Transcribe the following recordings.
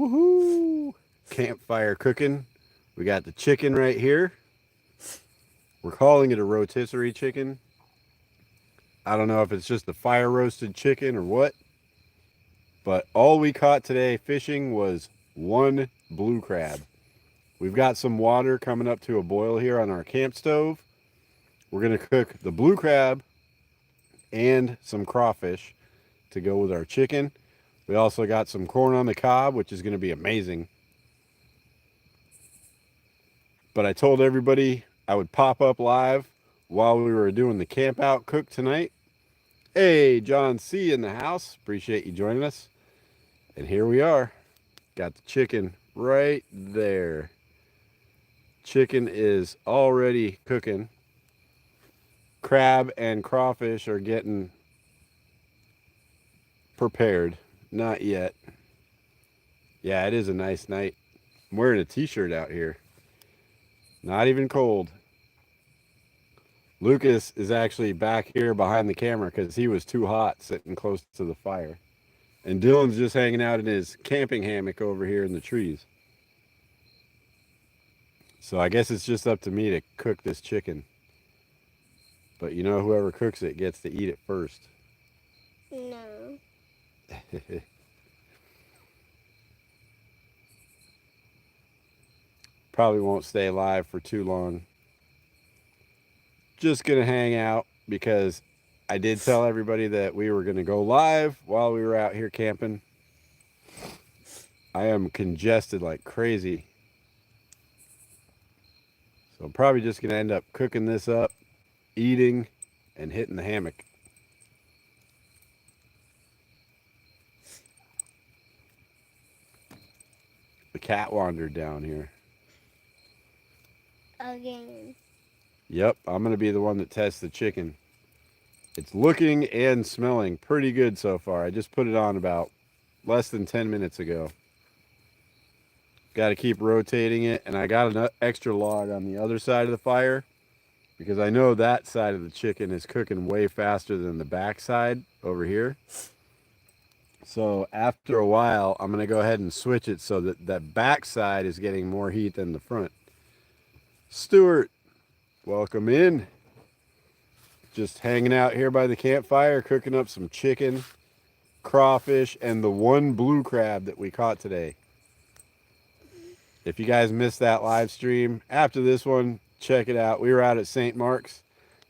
Woohoo! Campfire cooking. We got the chicken right here. We're calling it a rotisserie chicken. I don't know if it's just the fire roasted chicken or what, but all we caught today fishing was one blue crab. We've got some water coming up to a boil here on our camp stove. We're going to cook the blue crab and some crawfish to go with our chicken. We also got some corn on the cob, which is going to be amazing. But I told everybody I would pop up live while we were doing the camp out cook tonight. Hey, John C. in the house. Appreciate you joining us. And here we are. Got the chicken right there. Chicken is already cooking. Crab and crawfish are getting prepared. Not yet. Yeah, it is a nice night. I'm wearing a t-shirt out here. Not even cold. Lucas is actually back here behind the camera because he was too hot sitting close to the fire. And Dylan's just hanging out in his camping hammock over here in the trees. So I guess it's just up to me to cook this chicken. But you know, whoever cooks it gets to eat it first. No. Probably won't stay live for too long. Just gonna hang out because I did tell everybody that we were gonna go live while we were out here camping. I am congested like crazy. So I'm probably just gonna end up cooking this up, eating, and hitting the hammock. The cat wandered down here. Again. Yep, I'm going to be the one that tests the chicken. It's looking and smelling pretty good so far. I just put it on about less than 10 minutes ago. Got to keep rotating it, and I got an extra log on the other side of the fire because I know that side of the chicken is cooking way faster than the back side over here. So after a while, I'm going to go ahead and switch it so that that back side is getting more heat than the front. Stuart, welcome in. Just hanging out here by the campfire, cooking up some chicken, crawfish, and the one blue crab that we caught today. If you guys missed that live stream, after this one, check it out. We were out at St. Mark's.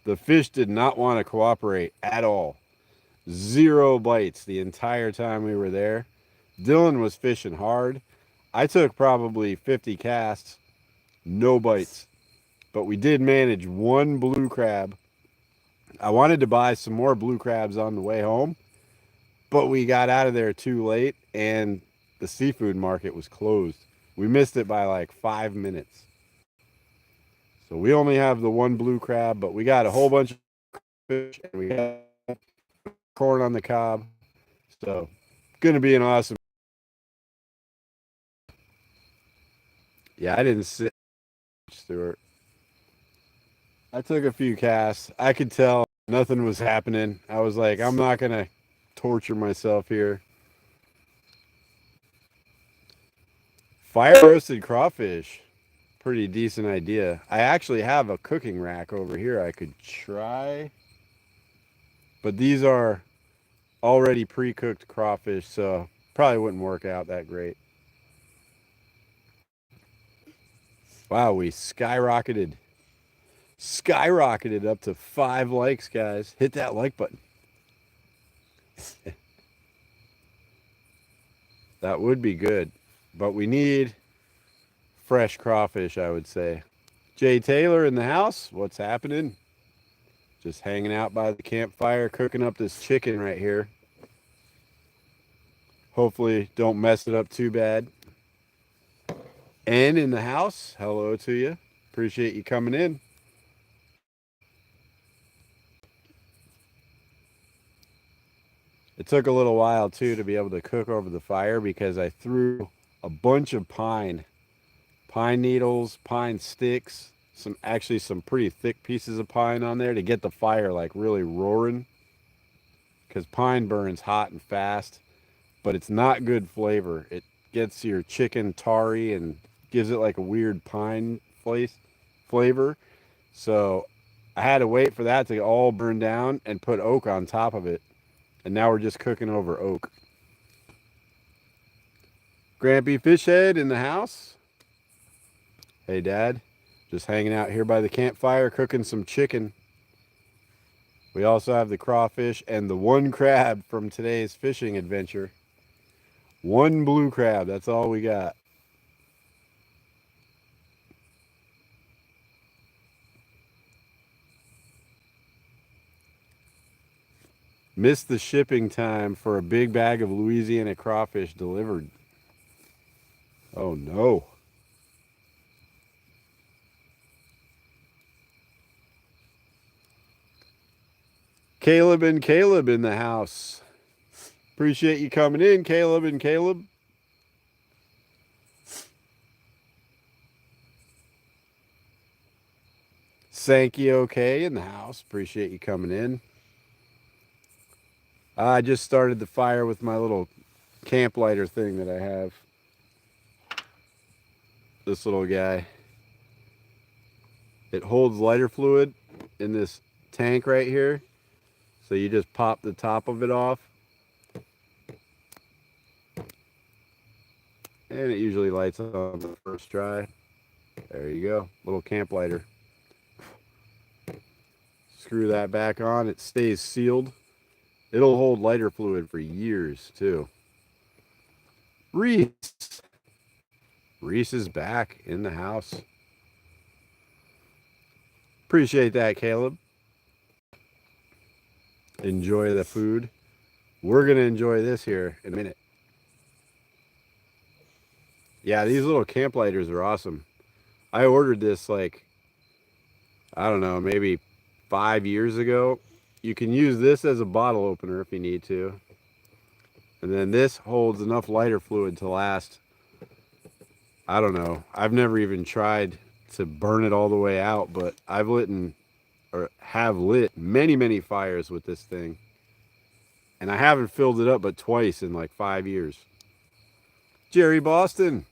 The fish did not want to cooperate at all. 0 bites the entire time we were there. Dylan was fishing hard. I took probably 50 casts, no bites. But we did manage one blue crab. I wanted to buy some more blue crabs on the way home, but we got out of there too late and the seafood market was closed. We missed it by like 5 minutes. So we only have the one blue crab, but we got a whole bunch of fish and we got corn on the cob. So gonna be an awesome. Yeah, I didn't sit, Stuart. I took a few casts. I could tell nothing was happening. I was like, I'm not going to torture myself here. Fire roasted crawfish. Pretty decent idea. I actually have a cooking rack over here I could try. But these are already pre-cooked crawfish, so probably wouldn't work out that great. Wow, we skyrocketed up to 5 likes, guys. Hit that like button. That would be good, but we need fresh crawfish, I would say. Jay Taylor in the house. What's happening? Just hanging out by the campfire, cooking up this chicken right here. Hopefully don't mess it up too bad. And in the house, hello to you. Appreciate you coming in. It took a little while too to be able to cook over the fire because I threw a bunch of pine needles, pine sticks, some pretty thick pieces of pine on there to get the fire like really roaring, because pine burns hot and fast, but it's not good flavor. It gets your chicken tarry and gives it like a weird pine flavor. So I had to wait for that to all burn down and put oak on top of it. And now we're just cooking over oak. Grampy Fishhead in the house. Hey, Dad. Just hanging out here by the campfire cooking some chicken. We also have the crawfish and the one crab from today's fishing adventure. One blue crab. That's all we got. Missed the shipping time for a big bag of Louisiana crawfish delivered. Oh no. Caleb and Caleb in the house. Appreciate you coming in, Caleb and Caleb. Sankey okay in the house. Appreciate you coming in. I just started the fire with my little camp lighter thing that I have. This little guy. It holds lighter fluid in this tank right here. So you just pop the top of it off. And it usually lights on the first try. There you go. Little camp lighter. Screw that back on. It stays sealed. It'll hold lighter fluid for years, too. Reese. Reese is back in the house. Appreciate that, Caleb. Enjoy the food. We're going to enjoy this here in a minute. Yeah, these little camp lighters are awesome. I ordered this like, I don't know, maybe 5 years ago. You can use this as a bottle opener if you need to. And then this holds enough lighter fluid to last, I don't know. I've never even tried to burn it all the way out, but I've have lit many, many fires with this thing. And I haven't filled it up but twice in like 5 years. Jerry Boston.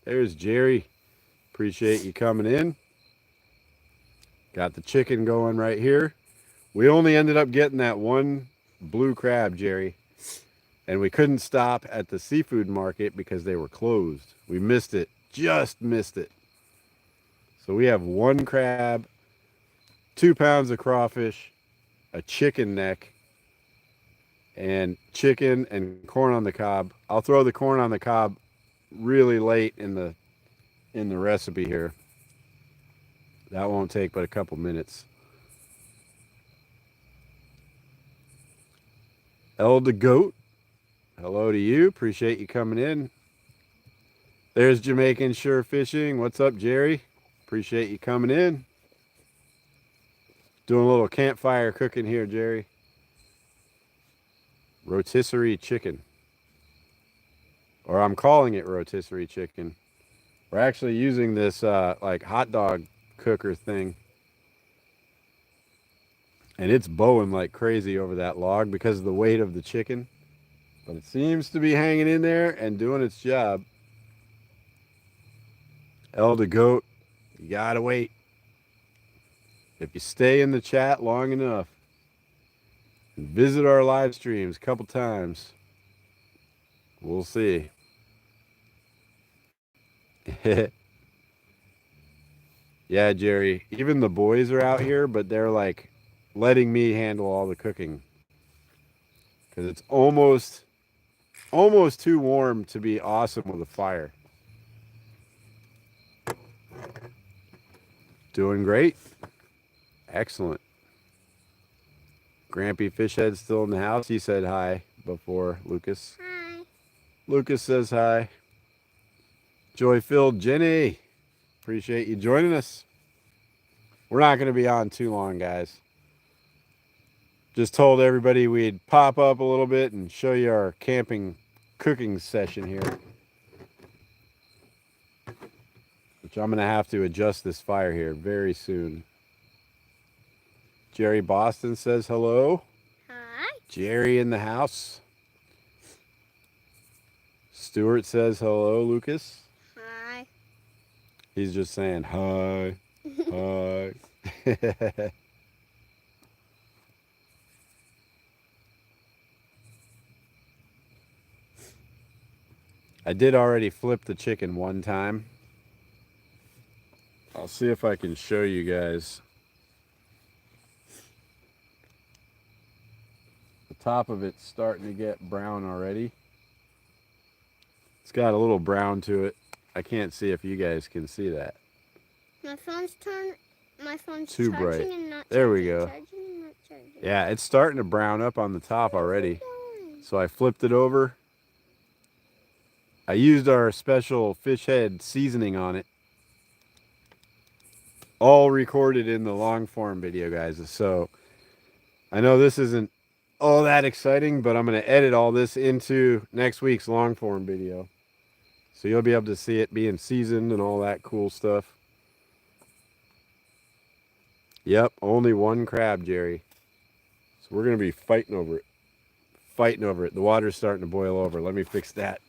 There's Jerry. Appreciate you coming in. Got the chicken going right here. We only ended up getting that one blue crab, Jerry. And we couldn't stop at the seafood market because they were closed. We missed it. Just missed it. So we have one crab, 2 pounds of crawfish, a chicken neck, and chicken and corn on the cob. I'll throw the corn on the cob really late in the recipe here. That won't take but a couple minutes. El the Goat, hello to you. Appreciate you coming in. There's Jamaican Sure Fishing. What's up, Jerry? Appreciate you coming in. Doing a little campfire cooking here, Jerry. Rotisserie chicken. Or I'm calling it rotisserie chicken. We're actually using this like hot dog cooker thing. And it's bowing like crazy over that log because of the weight of the chicken. But it seems to be hanging in there and doing its job. El the Goat, you gotta wait. If you stay in the chat long enough and visit our live streams a couple times, we'll see. Yeah, Jerry, even the boys are out here, but they're like letting me handle all the cooking because it's almost too warm to be awesome with a fire. Doing great. Excellent. Grampy Fishhead's still in the house. He said hi before, Lucas. Hi. Lucas says hi. Joy-filled Jenny. Appreciate you joining us. We're not going to be on too long, guys. Just told everybody we'd pop up a little bit and show you our camping cooking session here. Which I'm going to have to adjust this fire here very soon. Jerry Boston says hello. Hi. Jerry in the house. Stuart says hello, Lucas. Hi. He's just saying hi. Hi. I did already flip the chicken one time. I'll see if I can show you guys. The top of it's starting to get brown already. It's got a little brown to it. I can't see if you guys can see that. My phone's Too charging bright. and not There we charging, go. charging and not charging. Yeah, it's starting to brown up on the top already. Doing? So I flipped it over. I used our special fish head seasoning on it. All recorded in the long form video, guys. So I know this isn't all that exciting, but I'm going to edit all this into next week's long form video. So you'll be able to see it being seasoned and all that cool stuff. Yep, only one crab, Jerry. So we're going to be fighting over it. Fighting over it. The water's starting to boil over. Let me fix that.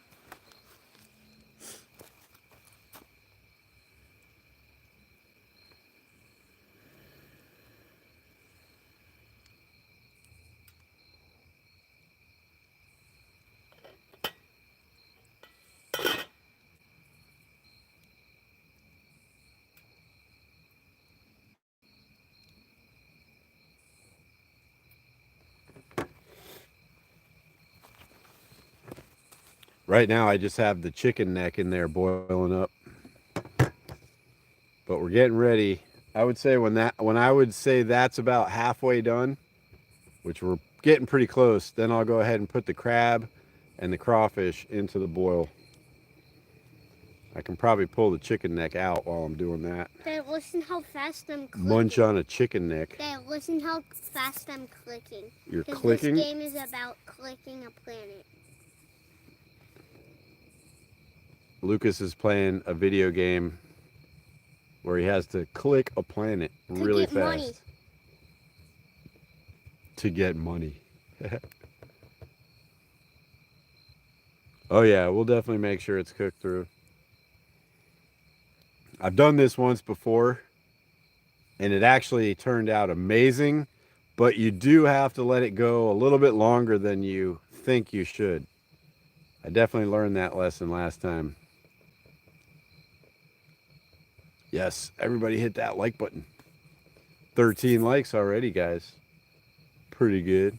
Right now, I just have the chicken neck in there boiling up. But we're getting ready. I would say when I would say that's about halfway done, which we're getting pretty close, then I'll go ahead and put the crab and the crawfish into the boil. I can probably pull the chicken neck out while I'm doing that. Dad, listen how fast I'm clicking. Munch on a chicken neck. Dad, listen how fast I'm clicking. You're clicking? This game is about clicking a planet. Lucas is playing a video game where he has to click a planet really fast. Money. To get money. Oh yeah, we'll definitely make sure it's cooked through. I've done this once before, and it actually turned out amazing, but you do have to let it go a little bit longer than you think you should. I definitely learned that lesson last time. Yes, everybody hit that like button. 13 likes already, guys. Pretty good.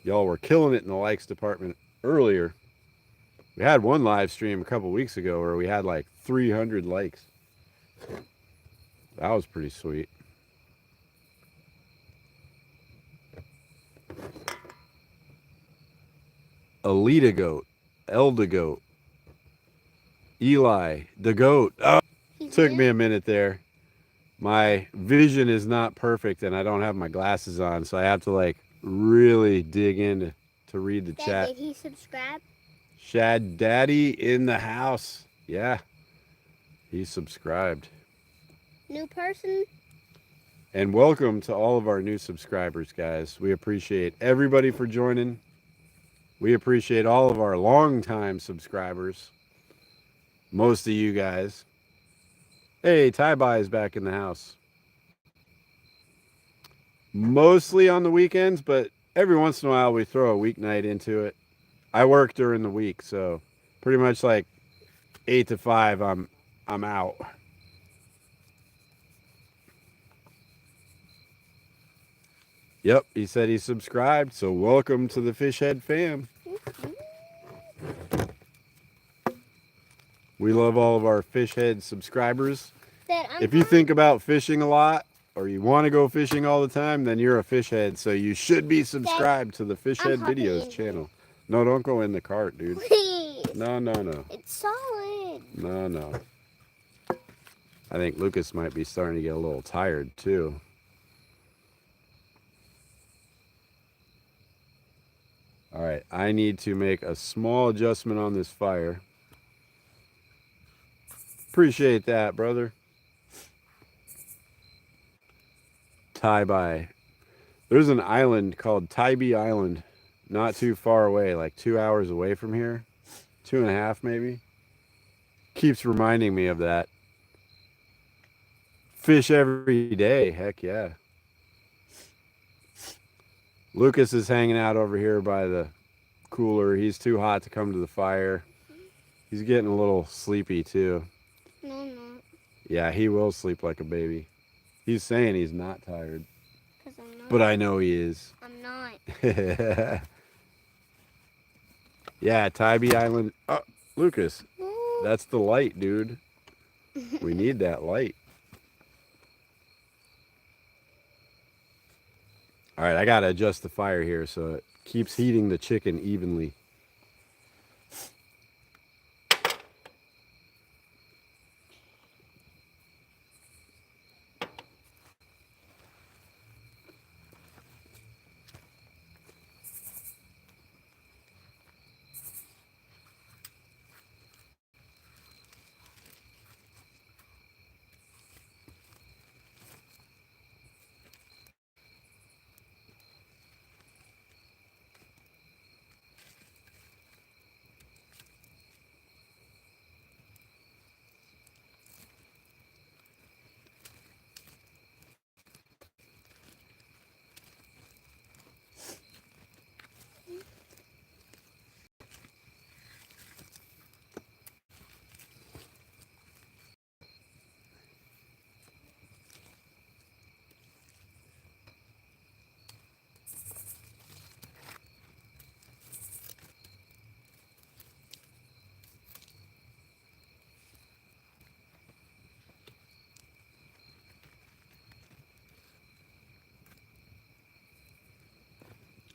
Y'all were killing it in the likes department earlier. We had one live stream a couple weeks ago where we had like 300 likes. That was pretty sweet. Alita Goat, Elda Goat, Eli, the goat. Oh, took me a minute there. My vision is not perfect and I don't have my glasses on, so I have to like really dig in to read the chat. Did he subscribe? Shad Daddy in the house. Yeah, he subscribed. New person? And welcome to all of our new subscribers, guys. We appreciate everybody for joining. We appreciate all of our longtime subscribers. Most of you guys. Hey, Ty-Bye is back in the house. Mostly on the weekends, but every once in a while we throw a weeknight into it. I work during the week, so pretty much like 8 to 5 I'm out. Yep, he said he subscribed, so welcome to the Fish Head fam. We love all of our Fish Head subscribers. If you think about fishing a lot, or you want to go fishing all the time, then you're a fish head, so you should be subscribed to the Fish Head Videos channel. No, don't go in the cart, dude. Please. No. It's solid. No. I think Lucas might be starting to get a little tired, too. All right, I need to make a small adjustment on this fire. Appreciate that, brother. Ty-Bye. There's an island called Tybee Island not too far away, like 2 hours away from here. 2.5 maybe. Keeps reminding me of that. Fish every day, heck yeah. Lucas is hanging out over here by the cooler. He's too hot to come to the fire. He's getting a little sleepy too. No, I'm not. Yeah, he will sleep like a baby. He's saying he's not tired. 'Cause I'm not. But I know he is. I'm not. Yeah, Tybee Island. Oh, Lucas, Ooh. that's the light, dude. We need that light. All right, I got to adjust the fire here so it keeps heating the chicken evenly.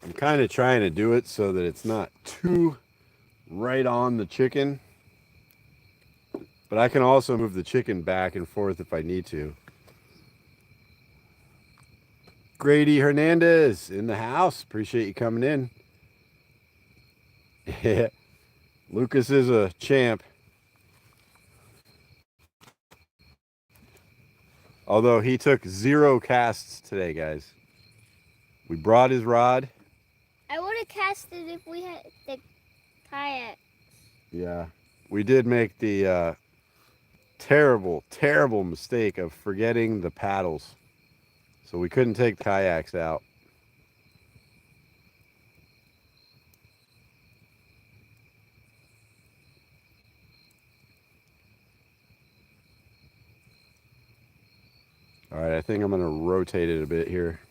I'm kind of trying to do it so that it's not too right on the chicken. But I can also move the chicken back and forth if I need to. Grady Hernandez in the house. Appreciate you coming in. Yeah. Lucas is a champ. Although he took 0 casts today, guys. We brought his rod. I would have casted if we had the kayak. Yeah. We did make the terrible, terrible mistake of forgetting the paddles. So we couldn't take the kayaks out. All right, I think I'm going to rotate it a bit here.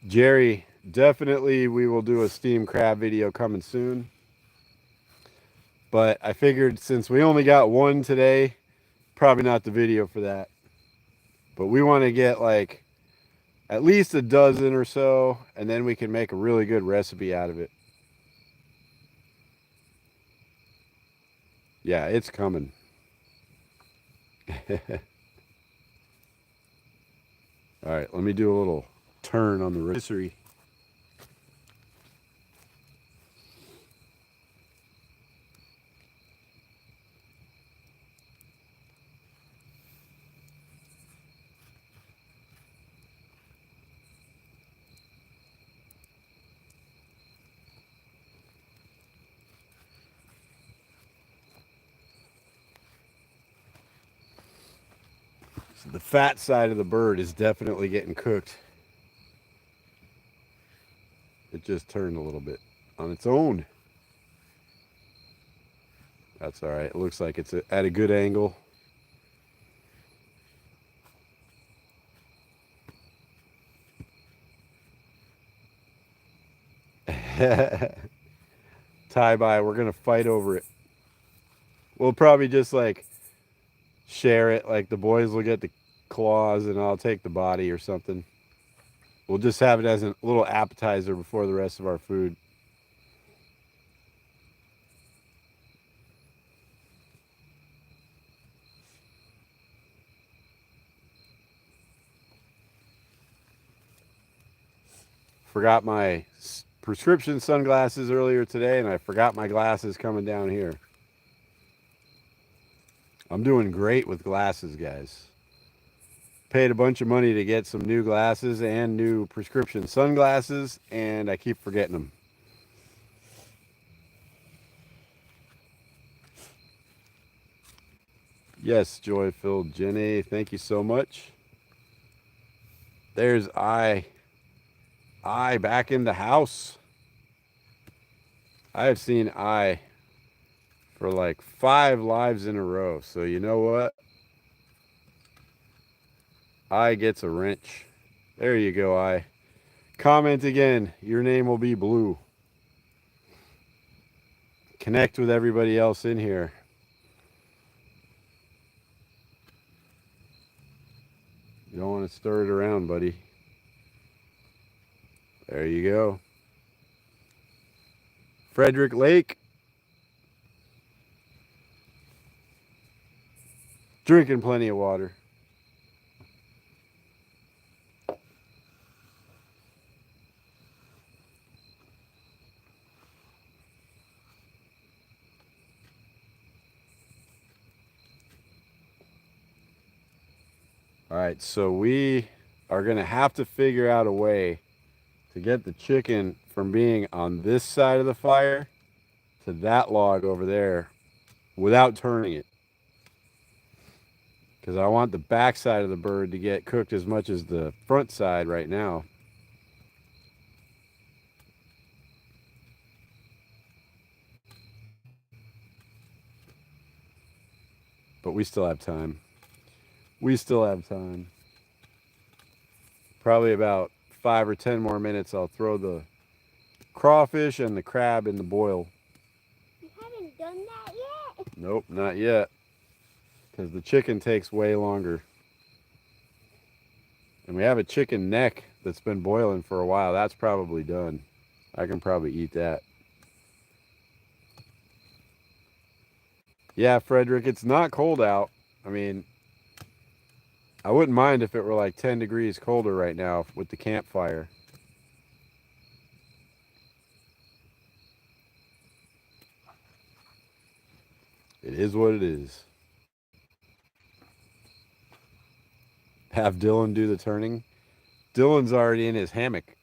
Jerry, definitely we will do a steam crab video coming soon. But I figured since we only got one today, probably not the video for that. But we want to get like at least a dozen or so, and then we can make a really good recipe out of it. Yeah, it's coming. All right, let me do a little turn on the rotisserie. So the fat side of the bird is definitely getting cooked. It just turned a little bit on its own. That's all right. It looks like it's at a good angle. Tie-bye, we're going to fight over it. We'll probably just like share it. Like the boys will get the claws and I'll take the body or something. We'll just have it as a little appetizer before the rest of our food. Forgot my prescription sunglasses earlier today, and I forgot my glasses coming down here. I'm doing great with glasses, guys. paid a bunch of money to get some new glasses and new prescription sunglasses, and I keep forgetting them. Yes, joy-filled Jenny, thank you so much. There's I back in the house. I have seen I for like 5 lives in a row. So you know what? I gets a wrench. There you go, I. Comment again. Your name will be blue. Connect with everybody else in here. You don't want to stir it around, buddy. There you go. Frederick Lake. Drinking plenty of water. All right, so we are going to have to figure out a way to get the chicken from being on this side of the fire to that log over there without turning it. Because I want the back side of the bird to get cooked as much as the front side right now. But we still have time. We still have time. Probably about 5 or 10 more minutes, I'll throw the crawfish and the crab in the boil. You haven't done that yet? Nope, not yet. Because the chicken takes way longer. And we have a chicken neck that's been boiling for a while. That's probably done. I can probably eat that. Yeah, Frederick, it's not cold out. I mean, I wouldn't mind if it were like 10 degrees colder right now with the campfire. It is what it is. Have Dylan do the turning. Dylan's already in his hammock.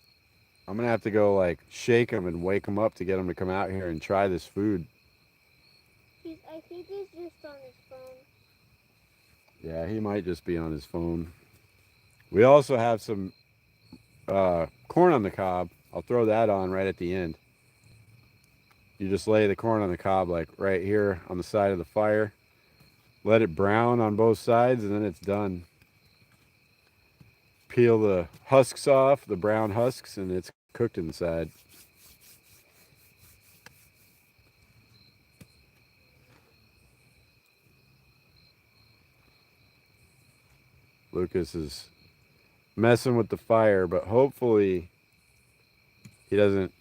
I'm going to have to go like shake him and wake him up to get him to come out here and try this food. I think he's just on his phone. Yeah, he might just be on his phone. We also have some corn on the cob. I'll throw that on right at the end. You just lay the corn on the cob like right here on the side of the fire. Let it brown on both sides and then it's done. Peel the husks off, the brown husks, and it's cooked inside. Lucas is messing with the fire, but hopefully he doesn't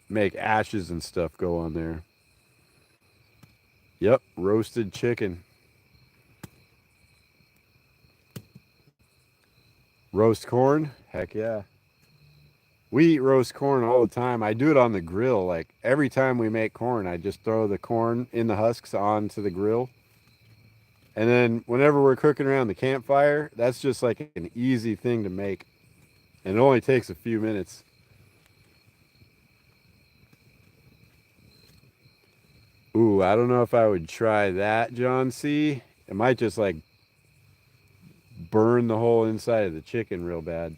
make ashes and stuff go on there. Yep, roasted chicken. Roast corn? Heck yeah. We eat roast corn all the time. I do it on the grill. Like every time we make corn, I just throw the corn in the husks onto the grill. And then whenever we're cooking around the campfire, that's just like an easy thing to make. And it only takes a few minutes. Ooh, I don't know if I would try that, John C. It might just like burn the whole inside of the chicken real bad.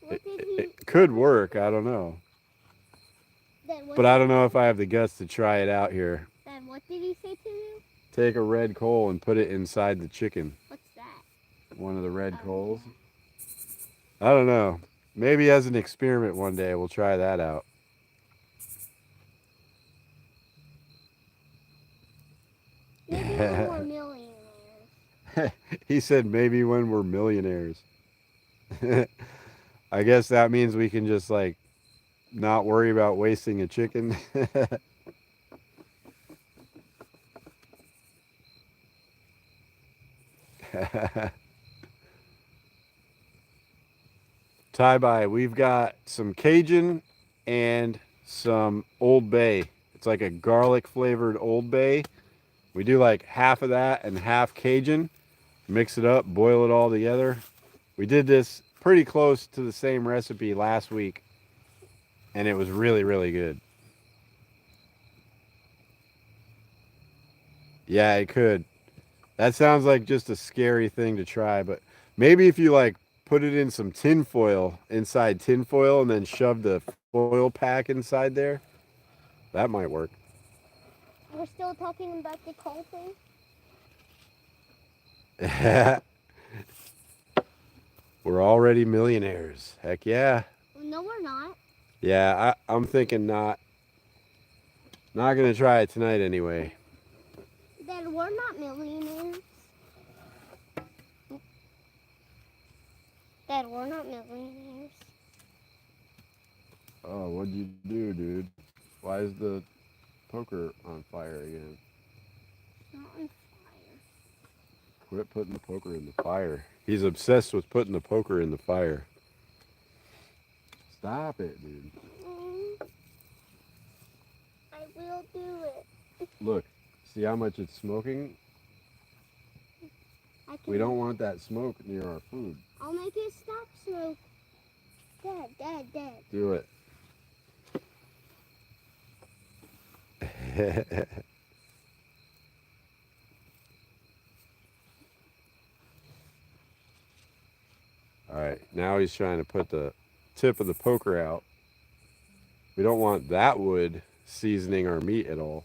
It could work. I don't know. But I don't know if I have the guts to try it out here. Then what did he say to you? Take a red coal and put it inside the chicken. What's that? One of the red coals. I don't know. Maybe as an experiment one day we'll try that out. Maybe when we're millionaires. He said maybe when we're millionaires. I guess that means we can just like not worry about wasting a chicken. Tie-bye, we've got some Cajun and some Old Bay. It's like a garlic flavored Old Bay. We do like half of that and half Cajun. Mix it up, boil it all together. We did this pretty close to the same recipe last week, and it was really, really good. Yeah, it could. That sounds like just a scary thing to try, but maybe if you like put it in some tin foil, inside tin foil, and then shove the foil pack inside there, that might work. We're still talking about the coal thing? We're already millionaires. Heck yeah. No, we're not. Yeah, I'm thinking not. Not gonna try it tonight anyway. Dad, we're not millionaires. Dad, we're not millionaires. Oh, what'd you do, dude? Why is the poker on fire again? It's not on fire. Quit putting the poker in the fire. He's obsessed with putting the poker in the fire. Stop it, dude. I will do it. Look, see how much it's smoking? We don't want that smoke near our food. I'll make it stop smoke. Dad. Do it. All right, now he's trying to put the tip of the poker out. We don't want that wood seasoning our meat at all.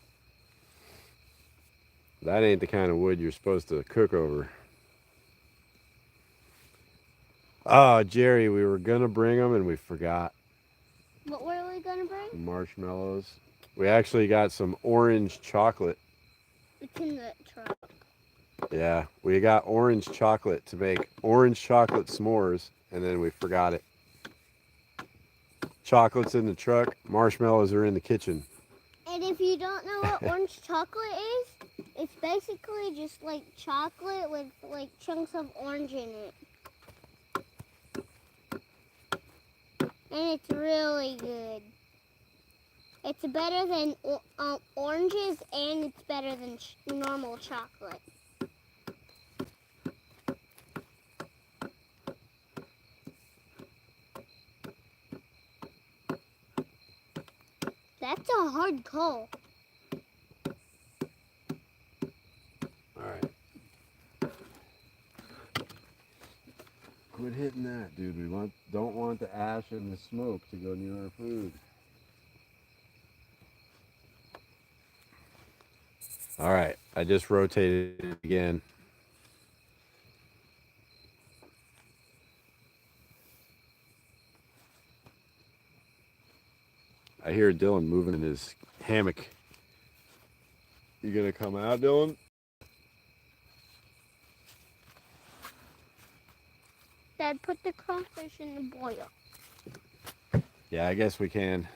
That ain't the kind of wood you're supposed to cook over. Oh, Jerry, we were going to bring them and we forgot. What were we going to bring? Marshmallows. We actually got some orange chocolate. It's in the truck. Yeah, we got orange chocolate to make orange chocolate s'mores, and then we forgot it. Chocolate's in the truck, marshmallows are in the kitchen. And if you don't know what orange chocolate is, it's basically just like chocolate with like chunks of orange in it. And it's really good. It's better than oranges, and it's better than normal chocolate. That's a hard call. All right. Quit hitting that, dude. We don't want the ash and the smoke to go near our food. All right, I just rotated it again. I hear Dylan moving in his hammock. You gonna come out, Dylan? Dad, put the crawfish in the boil. Yeah, I guess we can.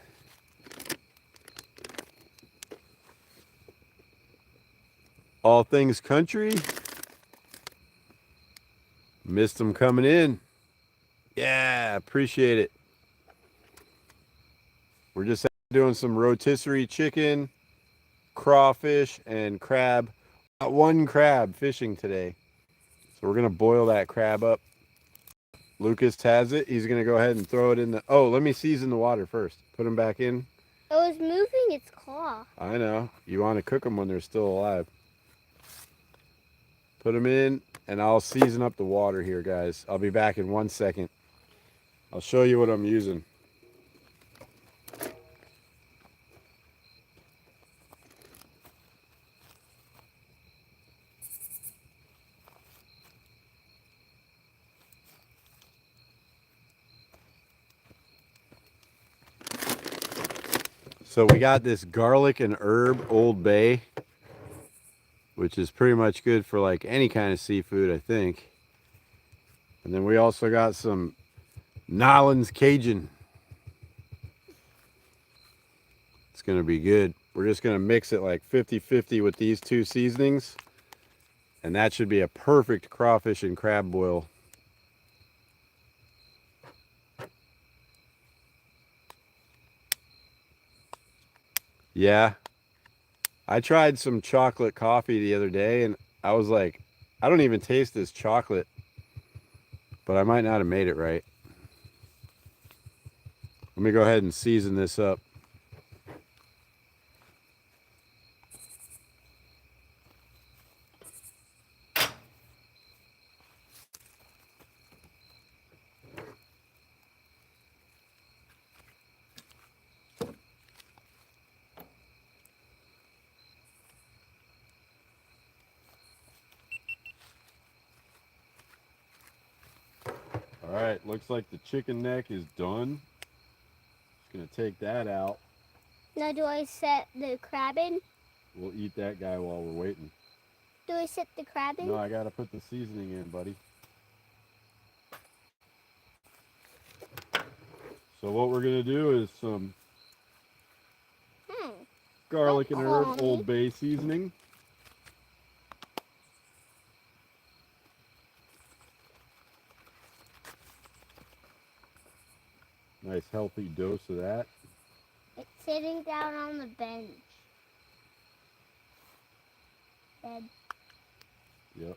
All things country. Missed them coming in. Yeah, appreciate it. We're just doing some rotisserie chicken, crawfish, and crab. Got one crab fishing today. So we're going to boil that crab up. Lucas has it. He's going to go ahead and throw it in the... Oh, let me season the water first. Put them back in. It was moving its claw. I know. You want to cook them when they're still alive. Put them in, and I'll season up the water here, guys. I'll be back in 1 second. I'll show you what I'm using. So we got this garlic and herb Old Bay, which is pretty much good for like any kind of seafood, I think. And then we also got some Nolan's Cajun. It's going to be good. We're just going to mix it like 50-50 with these two seasonings. And that should be a perfect crawfish and crab boil. Yeah. I tried some chocolate coffee the other day and I was like, I don't even taste this chocolate, but I might not have made it right. Let me go ahead and season this up. All right, looks like the chicken neck is done. Just gonna take that out. Now do I set the crab in? We'll eat that guy while we're waiting. Do I set the crab in? No, I gotta put the seasoning in, buddy. So what we're gonna do is some garlic and herb Old Bay seasoning. Nice healthy dose of that. It's sitting down on the bench. Bed. Yep.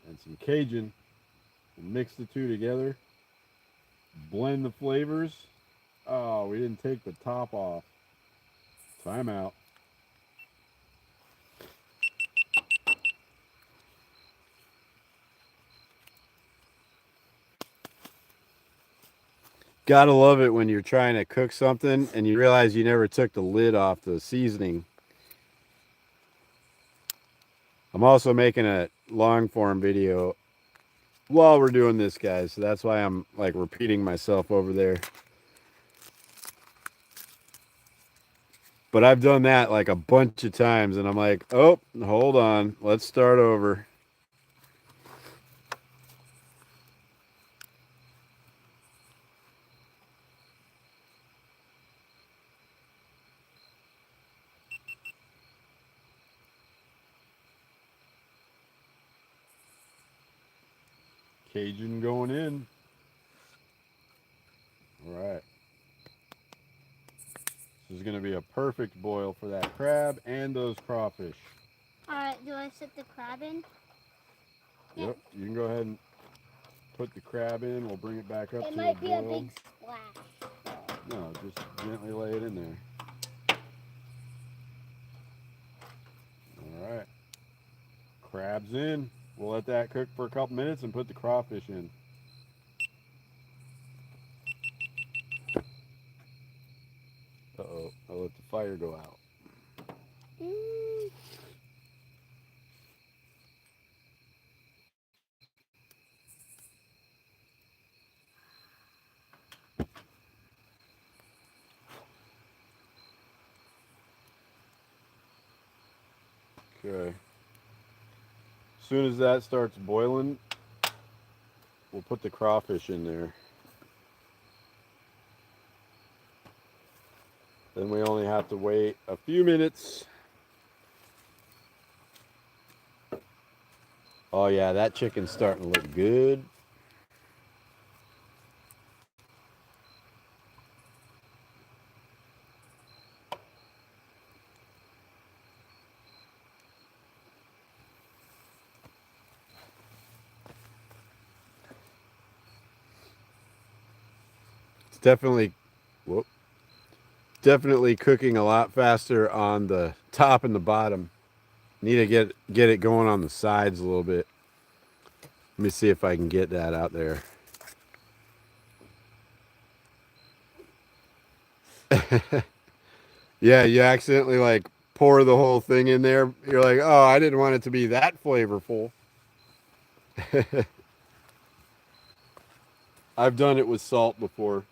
And some Cajun. We'll mix the two together. Blend the flavors. Oh, we didn't take the top off. Time out. Gotta love it when you're trying to cook something and you realize you never took the lid off the seasoning. I'm also making a long form video while we're doing this, guys. So that's why I'm like repeating myself over there. But I've done that like a bunch of times and I'm like, oh, hold on. Let's start over. Cajun going in. All right. This is going to be a perfect boil for that crab and those crawfish. All right, do I set the crab in? Yep, you can go ahead and put the crab in. We'll bring it back up to a boil. It might be a big splash. No, just gently lay it in there. All right. Crab's in. We'll let that cook for a couple minutes and put the crawfish in. Uh-oh, I'll let the fire go out. Okay. As soon as that starts boiling, we'll put the crawfish in there. Then we only have to wait a few minutes. Oh yeah, that chicken's starting to look good. It's definitely cooking a lot faster on the top and the bottom. Need to get it going on the sides a little bit. Let me see if I can get that out there. Yeah, you accidentally like pour the whole thing in there. You're like, oh, I didn't want it to be that flavorful. I've done it with salt before.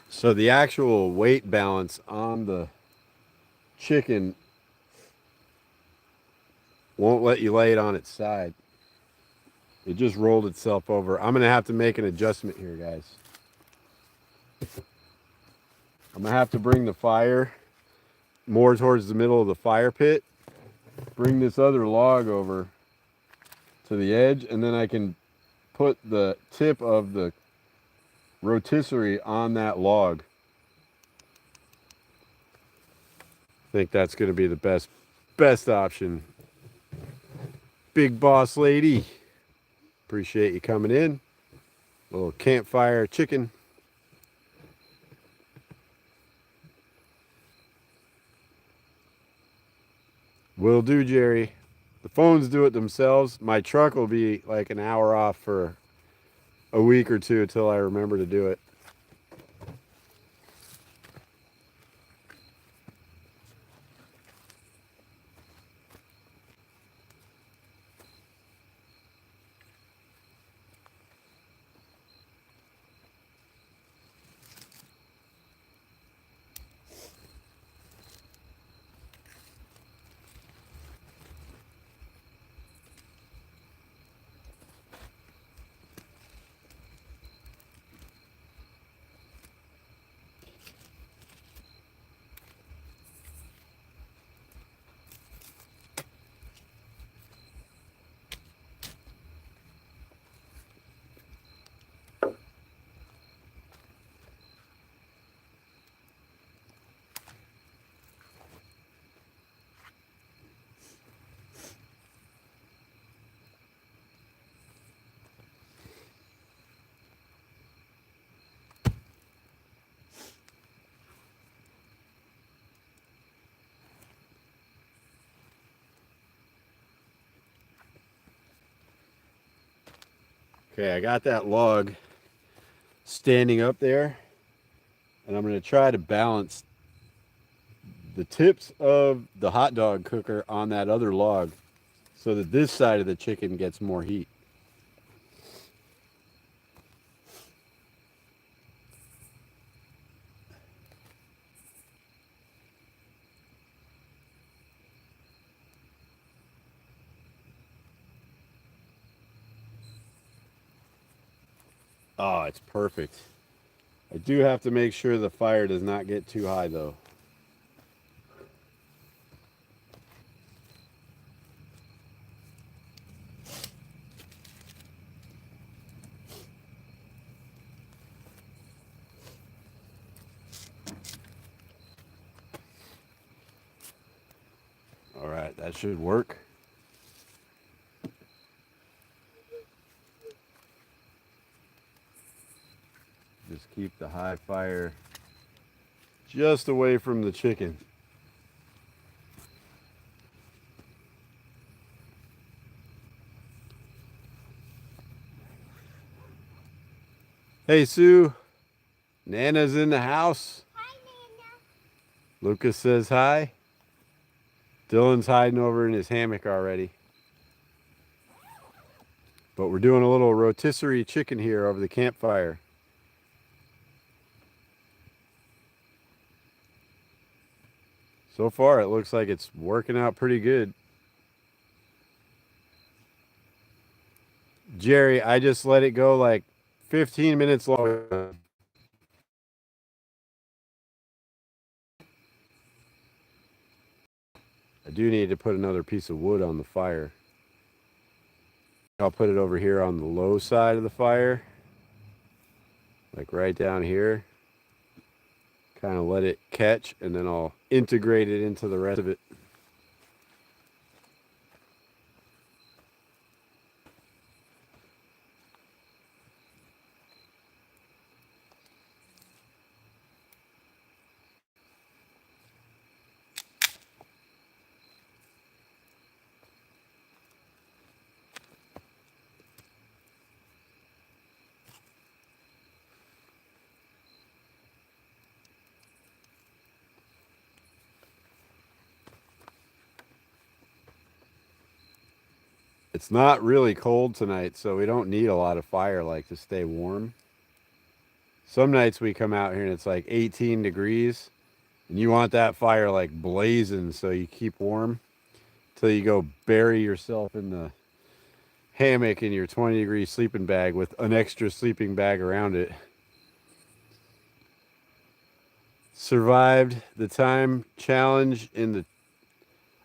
So the actual weight balance on the chicken won't let you lay it on its side. It just rolled itself over. I'm going to have to make an adjustment here, guys. I'm going to have to bring the fire more towards the middle of the fire pit. Bring this other log over to the edge, and then I can put the tip of the rotisserie on that log. I think that's going to be the best option. Big boss lady, appreciate you coming in. A little campfire chicken. Will do, Jerry. The phones do it themselves. My truck will be like an hour off for a week or two until I remember to do it. Okay, I got that log standing up there, and I'm going to try to balance the tips of the hot dog cooker on that other log so that this side of the chicken gets more heat. Oh, it's perfect. I do have to make sure the fire does not get too high, though. All right, that should work. Just keep the high fire just away from the chicken. Hey, Sue. Nana's in the house. Hi, Nana. Lucas says hi. Dylan's hiding over in his hammock already. But we're doing a little rotisserie chicken here over the campfire. So far, it looks like it's working out pretty good. Jerry, I just let it go like 15 minutes long. I do need to put another piece of wood on the fire. I'll put it over here on the low side of the fire, like right down here. Kind of let it catch, and then I'll integrate it into the rest of it. It's not really cold tonight, so we don't need a lot of fire like to stay warm. Some nights we come out here and it's like 18 degrees, and you want that fire like blazing so you keep warm till you go bury yourself in the hammock in your 20-degree sleeping bag with an extra sleeping bag around it. Survived the time challenge in the...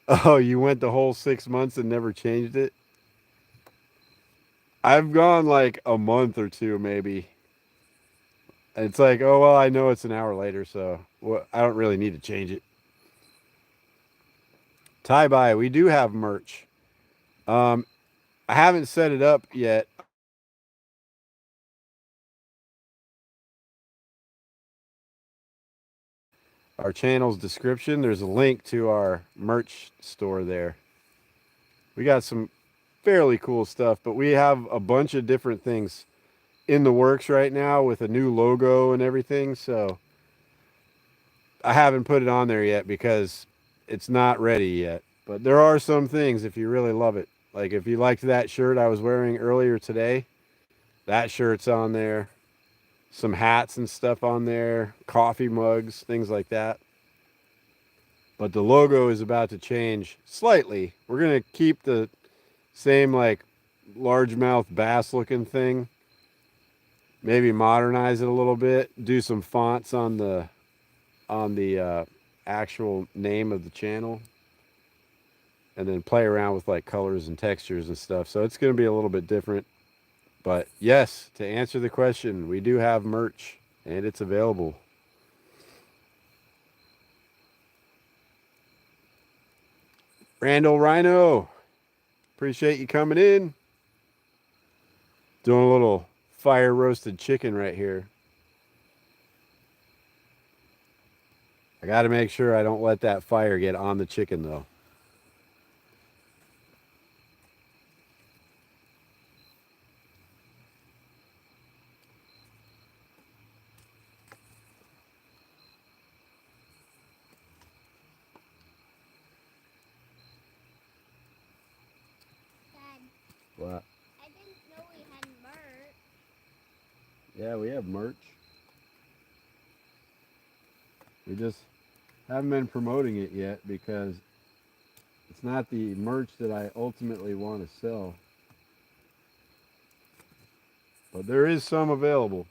Oh, you went the whole 6 months and never changed it? I've gone like a month or two maybe. It's like, oh, well, I know it's an hour later, so I don't really need to change it. Tie-bye, we do have merch. I haven't set it up yet. Our channel's description, there's a link to our merch store there. We got some fairly cool stuff, but we have a bunch of different things in the works right now with a new logo and everything, so I haven't put it on there yet because it's not ready yet. But there are some things if you really love it. Like if you liked that shirt I was wearing earlier today, that shirt's on there. Some hats and stuff on there, coffee mugs, things like that. But the logo is about to change slightly. We're going to keep the same like largemouth bass looking thing. Maybe modernize it a little bit, do some fonts on the actual name of the channel, and then play around with like colors and textures and stuff. So it's going to be a little bit different. But yes, to answer the question, we do have merch and it's available. Randall Rhino, appreciate you coming in. Doing a little fire roasted chicken right here. I got to make sure I don't let that fire get on the chicken though. What? I didn't know we had merch. Yeah, we have merch. We just haven't been promoting it yet because it's not the merch that I ultimately want to sell. But there is some available.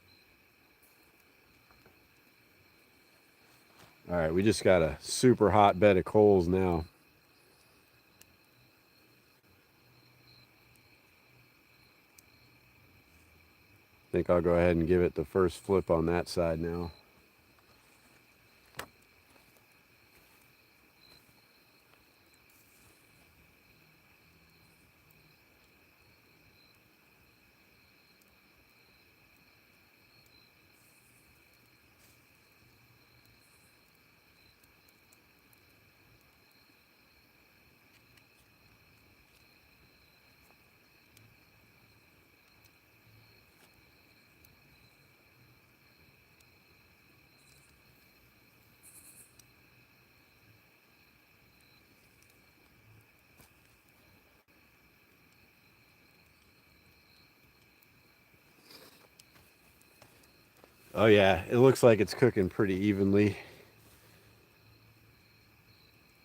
All right, we just got a super hot bed of coals now. I think I'll go ahead and give it the first flip on that side now. Oh yeah, it looks like it's cooking pretty evenly.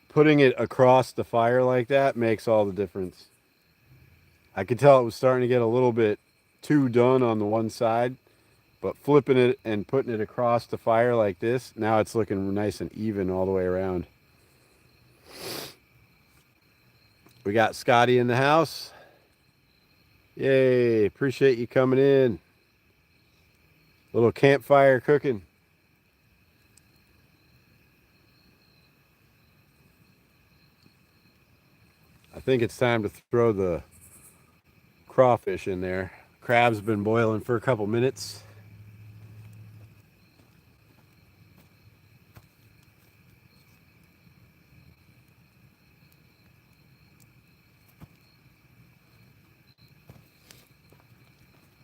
Putting it across the fire like that makes all the difference. I could tell it was starting to get a little bit too done on the one side, but flipping it and putting it across the fire like this, now it's looking nice and even all the way around. We got Scotty in the house. Yay, appreciate you coming in. Little campfire cooking. I think it's time to throw the crawfish in there. Crab's been boiling for a couple minutes.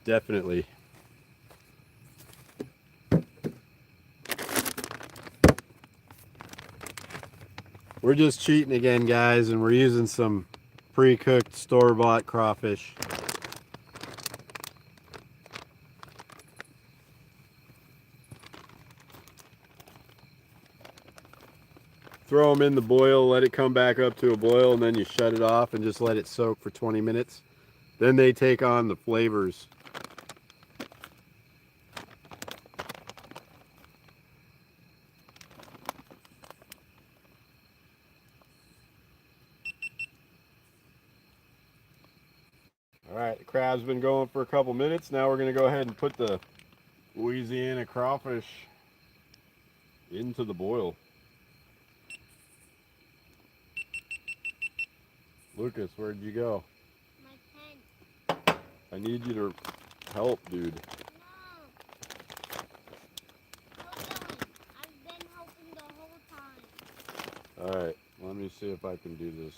Definitely. We're just cheating again, guys, and we're using some pre-cooked store-bought crawfish. Throw them in the boil, let it come back up to a boil, and then you shut it off and just let it soak for 20 minutes. Then they take on the flavors. All right, the crab's been going for a couple minutes. Now we're going to go ahead and put the Louisiana crawfish into the boil. Lucas, where'd you go? My pen. I need you to help, dude. No. I've been helping the whole time. All right, let me see if I can do this.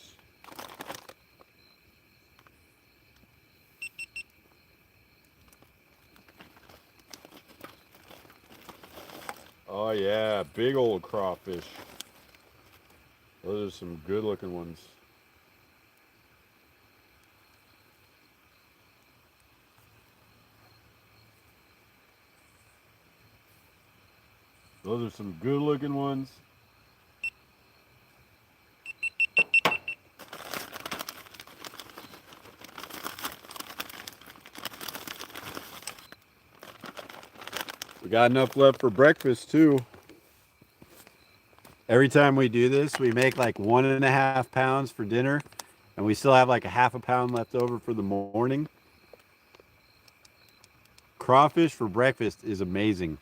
Oh yeah, big old crawfish. Those are some good looking ones. Those are some good looking ones. We got enough left for breakfast too. Every time we do this, we make like 1.5 pounds for dinner, and we still have like a half a pound left over for the morning. Crawfish for breakfast is amazing.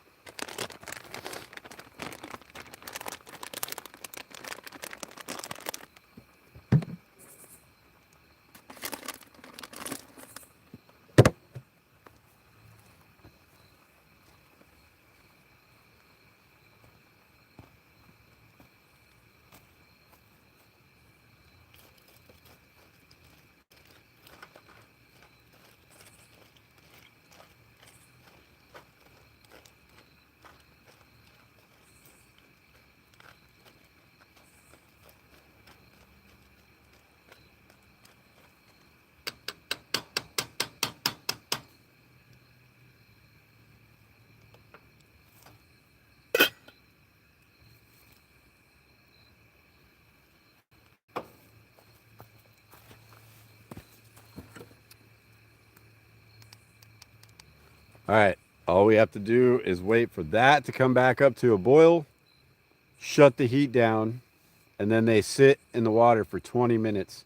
All right, all we have to do is wait for that to come back up to a boil, shut the heat down, and then they sit in the water for 20 minutes.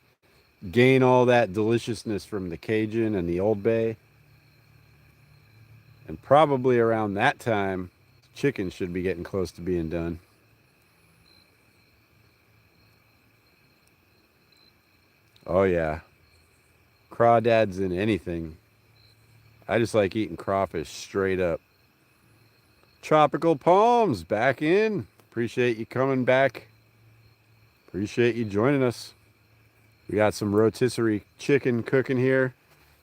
Gain all that deliciousness from the Cajun and the Old Bay. And probably around that time, chicken should be getting close to being done. Oh yeah, crawdads in anything. I just like eating crawfish straight up. Tropical Palms back in. Appreciate you coming back. Appreciate you joining us. We got some rotisserie chicken cooking here.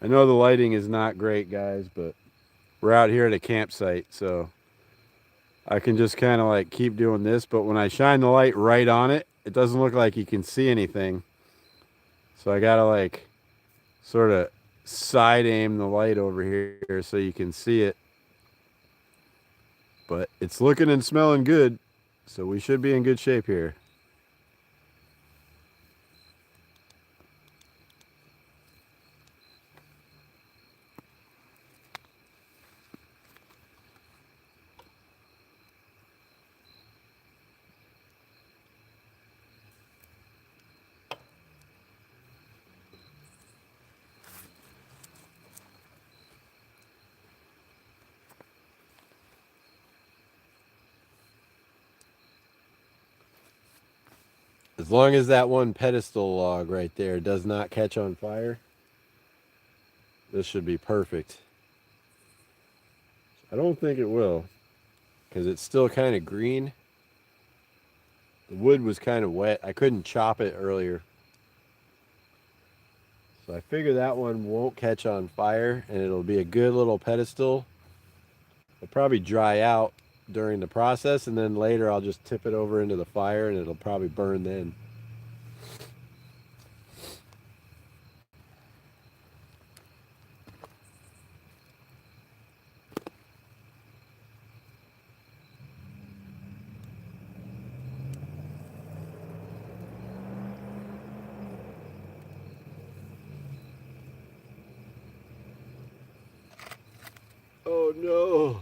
I know the lighting is not great, guys, but we're out here at a campsite, so I can just kind of like keep doing this, but when I shine the light right on it, it doesn't look like you can see anything. So I gotta like sort of side aim the light over here so you can see it. But it's looking and smelling good, so we should be in good shape here. As long as that one pedestal log right there does not catch on fire, this should be perfect. I don't think it will, because it's still kind of green. The wood was kind of wet. I couldn't chop it earlier. So I figure that one won't catch on fire, and it'll be a good little pedestal. It'll probably dry out during the process, and then later I'll just tip it over into the fire, and it'll probably burn then. No.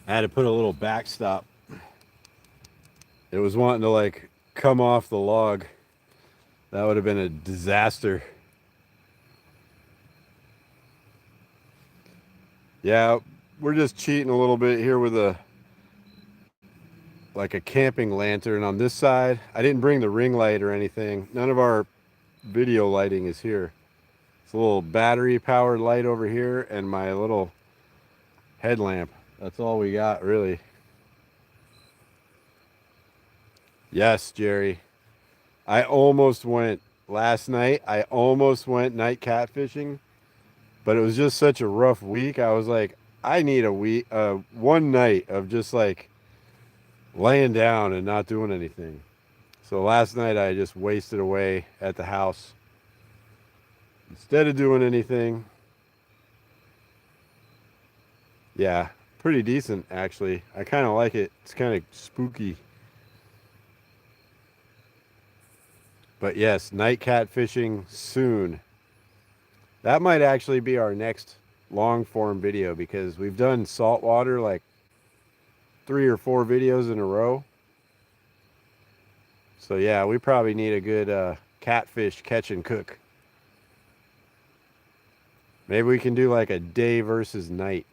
I had to put a little backstop. It was wanting to like come off the log. That would have been a disaster. Yeah, we're just cheating a little bit here with a camping lantern on this side. I didn't bring the ring light or anything. None of our video lighting is here. It's a little battery powered light over here and my little headlamp. That's all we got, really. Yes, Jerry. I almost went last night. I almost went night catfishing, but it was just such a rough week. I was like, I need a week, one night of just like laying down and not doing anything. So last night I just wasted away at the house instead of doing anything. Yeah, pretty decent actually. I kind of like it. It's kind of spooky. But yes, night catfishing soon. That might actually be our next long form video because we've done saltwater like 3 or 4 videos in a row. So yeah, we probably need a good catfish catch and cook. Maybe we can do like a day versus night.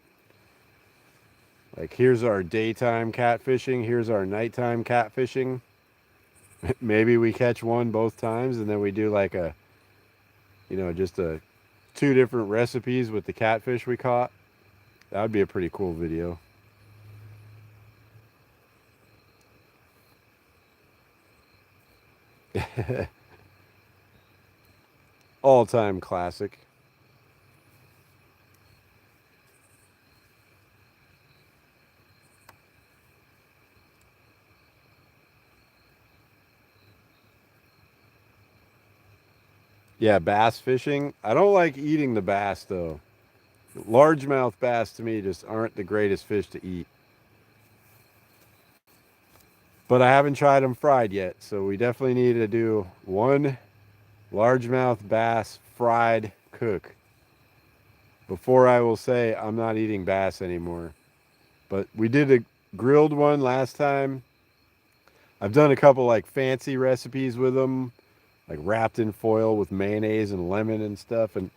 Like here's our daytime catfishing, here's our nighttime catfishing. Maybe we catch one both times and then we do like a, just 2 different recipes with the catfish we caught. That would be a pretty cool video. All-time classic. Yeah, bass fishing. I don't like eating the bass though. Largemouth bass to me just aren't the greatest fish to eat. But I haven't tried them fried yet, so we definitely need to do one largemouth bass fried cook before I will say I'm not eating bass anymore. But we did a grilled one last time. I've done a couple like fancy recipes with them, like wrapped in foil with mayonnaise and lemon and stuff, and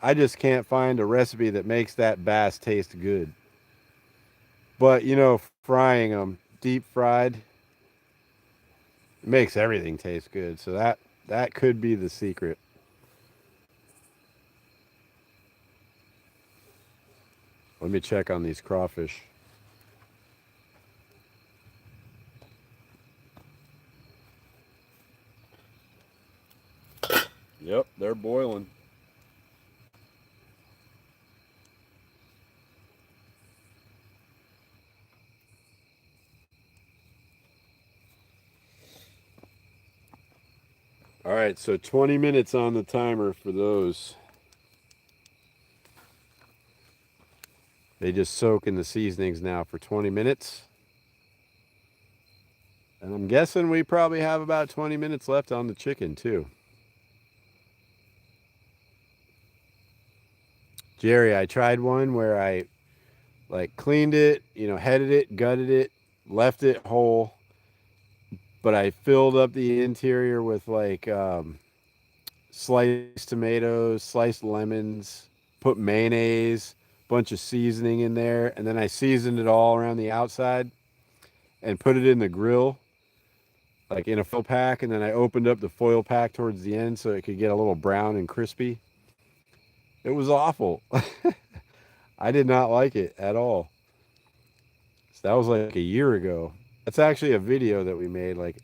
I just can't find a recipe that makes that bass taste good. But frying them, deep fried, makes everything taste good. So that could be the secret. Let me check on these crawfish. Yep, they're boiling. All right, so 20 minutes on the timer for those. They just soak in the seasonings now for 20 minutes. And I'm guessing we probably have about 20 minutes left on the chicken too. Jerry, I tried one where I like cleaned it, headed it, gutted it, left it whole, but I filled up the interior with like sliced tomatoes, sliced lemons, put mayonnaise, bunch of seasoning in there, and then I seasoned it all around the outside and put it in the grill, like in a foil pack, and then I opened up the foil pack towards the end so it could get a little brown and crispy. It was awful. I did not like it at all. So that was like a year ago. That's actually a video that we made like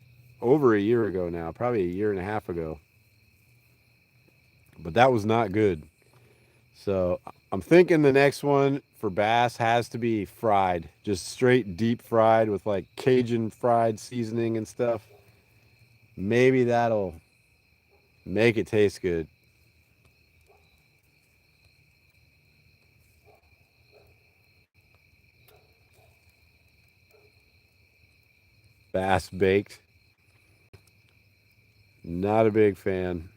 over a year ago now, probably a year and a half ago. But that was not good. So I'm thinking the next one for bass has to be fried, just straight deep fried with like Cajun fried seasoning and stuff. Maybe that'll Make it taste good. Bass baked. Not a big fan.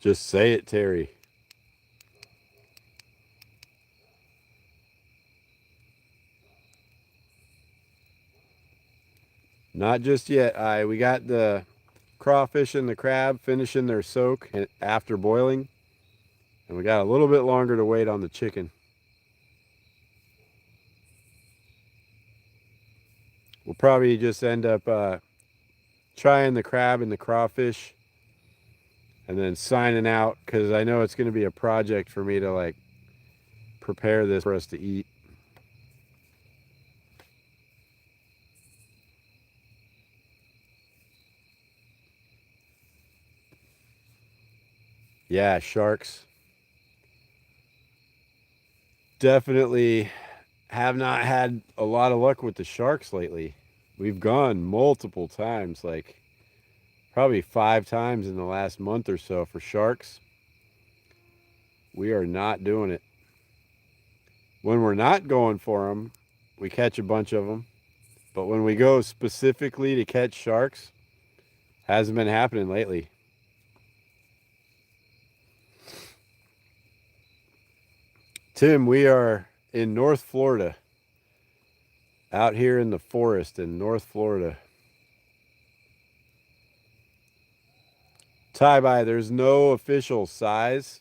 Just say it, Terry. Not just yet. We got the crawfish and the crab finishing their soak after boiling. And we got a little bit longer to wait on the chicken. We'll probably just end up trying the crab and the crawfish and then signing out, because I know it's going to be a project for me to like prepare this for us to eat. Yeah, sharks. Definitely have not had a lot of luck with the sharks lately. We've gone multiple times, like probably 5 times in the last month or so for sharks. We are not doing it. When we're not going for them, we catch a bunch of them. But when we go specifically to catch sharks, hasn't been happening lately. Tim, we are in North Florida. Out here in the forest in North Florida. Tie-by, there's no official size,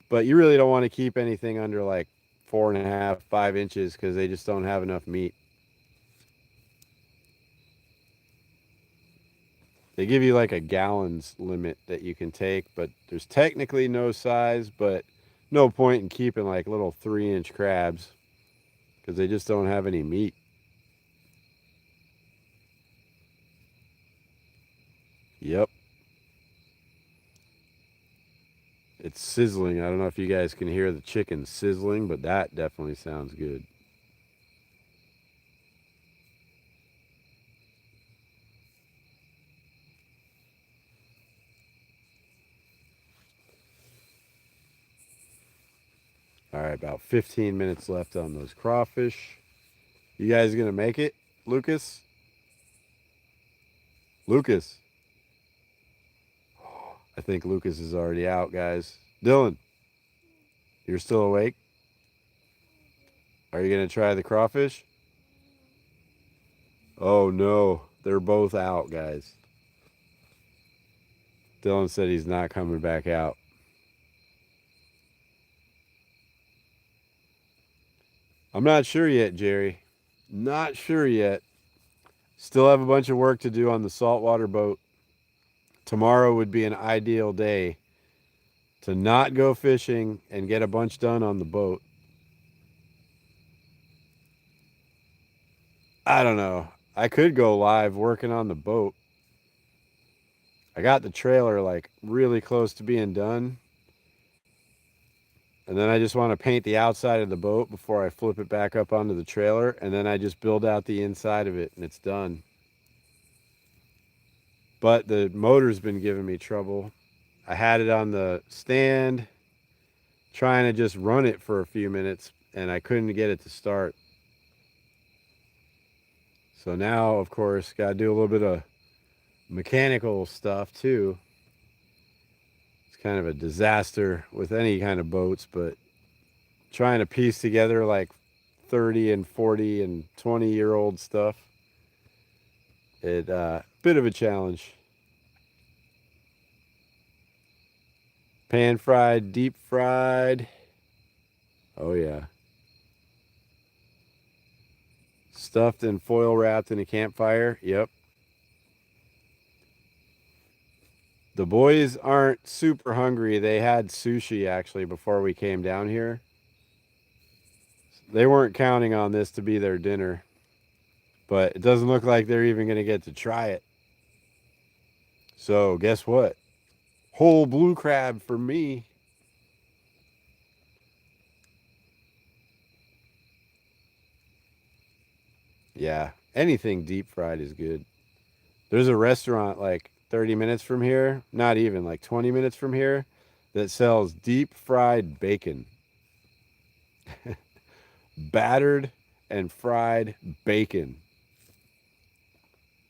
but you really don't want to keep anything under like 4.5, 5 inches because they just don't have enough meat. They give you like a gallons limit that you can take, but there's technically no size, but no point in keeping like little 3-inch crabs because they just don't have any meat. Yep. It's sizzling. I don't know if you guys can hear the chicken sizzling, but that definitely sounds good. All right, about 15 minutes left on those crawfish. You guys gonna make it, Lucas? Lucas. I think Lucas is already out, guys. Dylan, you're still awake? Are you gonna try the crawfish? Oh no, they're both out, guys. Dylan said he's not coming back out. I'm not sure yet, Jerry. Not sure yet. Still have a bunch of work to do on the saltwater boat. Tomorrow would be an ideal day to not go fishing and get a bunch done on the boat. I don't know. I could go live working on the boat. I got the trailer like really close to being done. And then I just want to paint the outside of the boat before I flip it back up onto the trailer. And then I just build out the inside of it and it's done. But the motor's been giving me trouble. I had it on the stand trying to just run it for a few minutes and I couldn't get it to start. So now, of course, got to do a little bit of mechanical stuff too. It's kind of a disaster with any kind of boats, but trying to piece together like 30 and 40 and 20-year-old stuff, it bit of a challenge. Pan fried, deep fried. Oh yeah. Stuffed and foil wrapped in a campfire. Yep. The boys aren't super hungry. They had sushi actually before we came down here. They weren't counting on this to be their dinner, but it doesn't look like they're even going to get to try it. So guess what? Whole blue crab for me. Yeah, anything deep fried is good. There's a restaurant like 30 minutes from here, not even like 20 minutes from here, that sells deep fried bacon. Battered and fried bacon.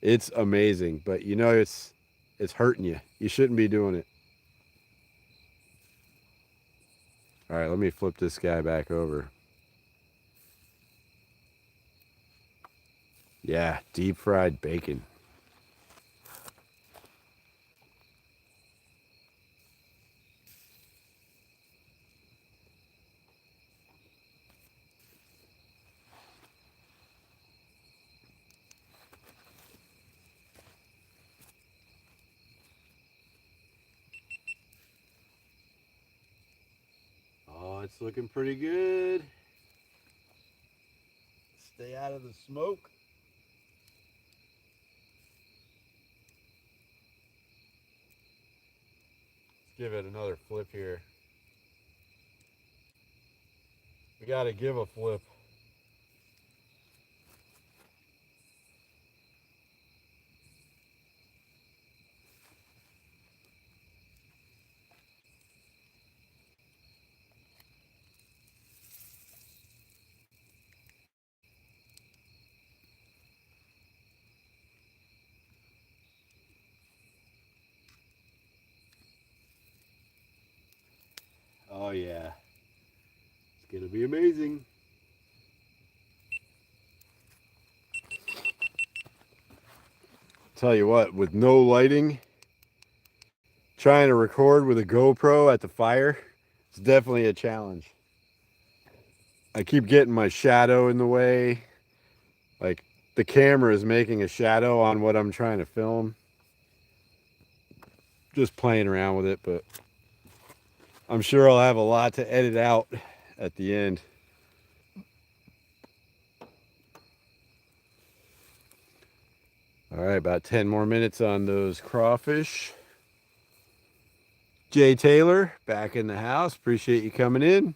It's amazing, but you know it's hurting you. You shouldn't be doing it. All right, let me flip this guy back over. Yeah, deep fried bacon. Oh, it's looking pretty good. Stay out of the smoke. Let's give it another flip here. We got to give a flip. Oh, yeah. It's going to be amazing. Tell you what, with no lighting, trying to record with a GoPro at the fire, it's definitely a challenge. I keep getting my shadow in the way. Like the camera is making a shadow on what I'm trying to film. Just playing around with it, but I'm sure I'll have a lot to edit out at the end. All right, about 10 more minutes on those crawfish. Jay Taylor, back in the house. Appreciate you coming in.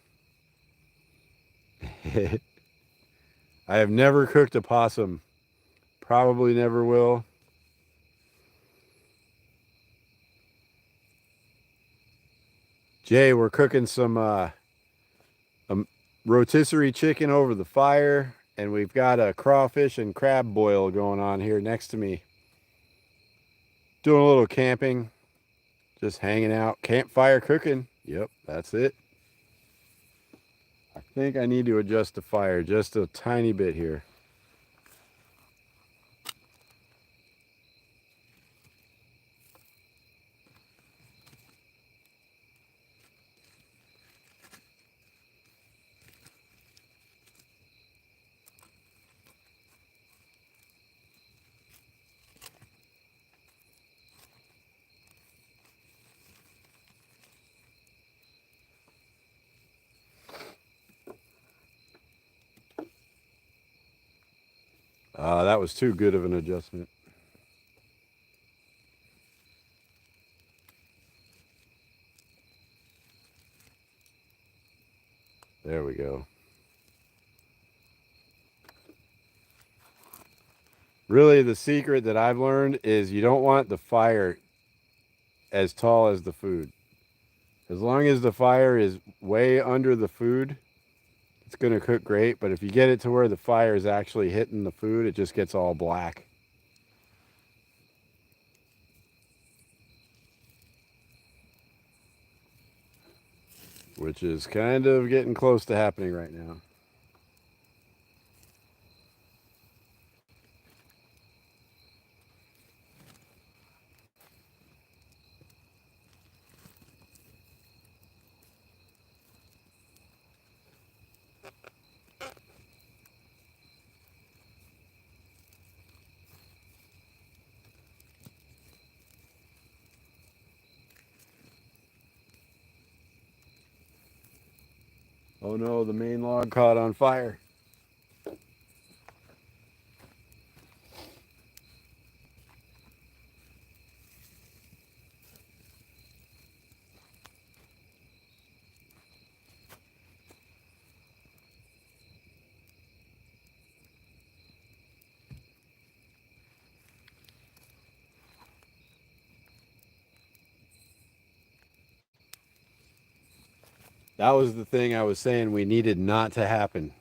I have never cooked a possum. Probably never will. Jay, we're cooking some rotisserie chicken over the fire, and we've got a crawfish and crab boil going on here next to me. Doing a little camping, just hanging out, campfire cooking. Yep, that's it. I think I need to adjust the fire just a tiny bit here. That was too good of an adjustment. There we go. Really, the secret that I've learned is you don't want the fire as tall as the food. As long as the fire is way under the food, it's going to cook great. But if you get it to where the fire is actually hitting the food, it just gets all black. Which is kind of getting close to happening right now. Oh no, the main log caught on fire. That was the thing I was saying we needed not to happen.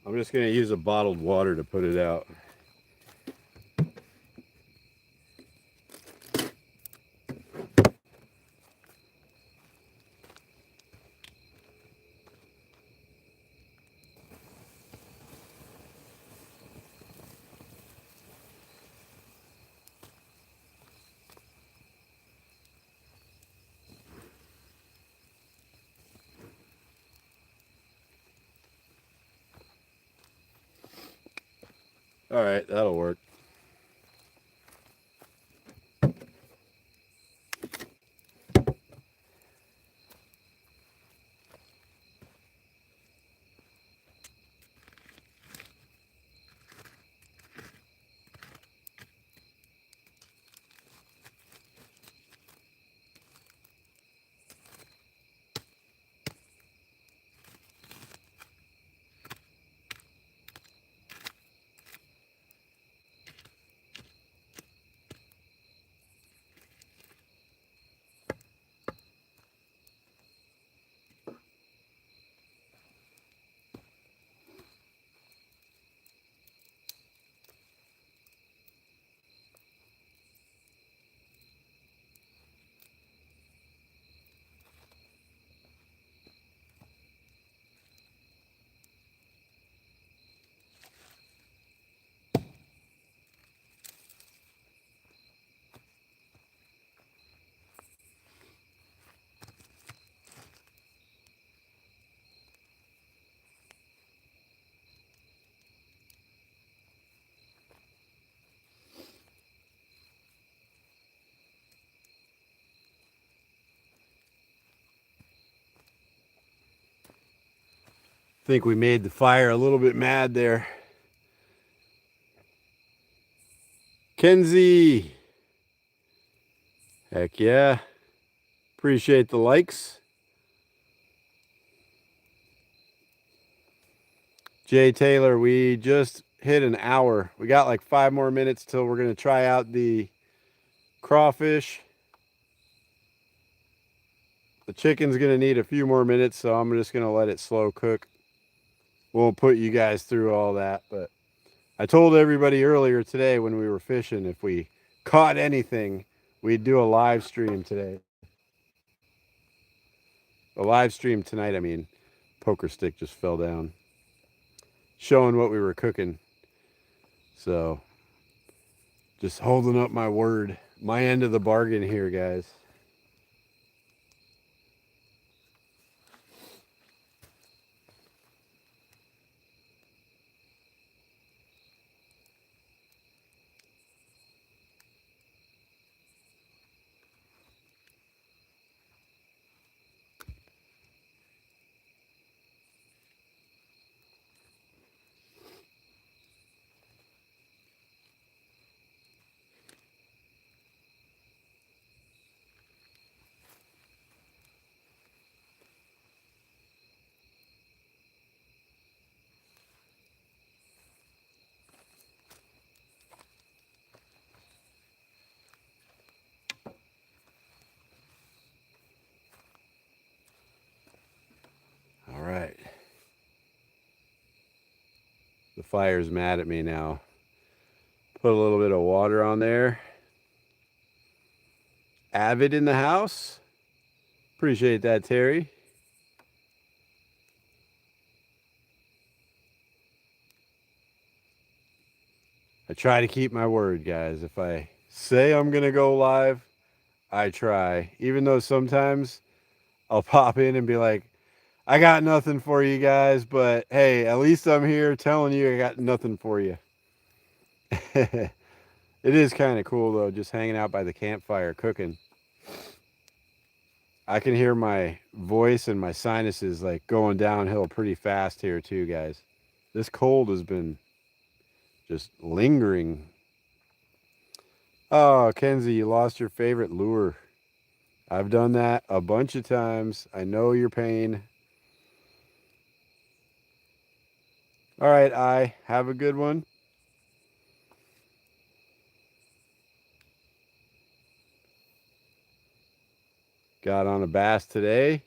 I'm just going to use a bottled water to put it out. All right, that'll work. Think we made the fire a little bit mad there. Kenzie. Heck yeah. Appreciate the likes. Jay Taylor, we just hit an hour. We got like 5 more minutes till we're going to try out the crawfish. The chicken's going to need a few more minutes, so I'm just going to let it slow cook. Won't put you guys through all that, but I told everybody earlier today when we were fishing, if we caught anything, we'd do a live stream today. A live stream tonight, I mean. Poker stick just fell down. Showing what we were cooking. So, just holding up my word. My end of the bargain here, guys. All right. The fire's mad at me now. Put a little bit of water on there. Avid in the house. Appreciate that, Terry. I try to keep my word, guys. If I say I'm going to go live, I try. Even though sometimes I'll pop in and be like, I got nothing for you guys, but hey, at least I'm here telling you I got nothing for you. It is kind of cool, though, just hanging out by the campfire cooking. I can hear my voice and my sinuses like going downhill pretty fast here, too, guys. This cold has been just lingering. Oh, Kenzie, you lost your favorite lure. I've done that a bunch of times. I know your pain. All right, I have a good one. Got on a bass today.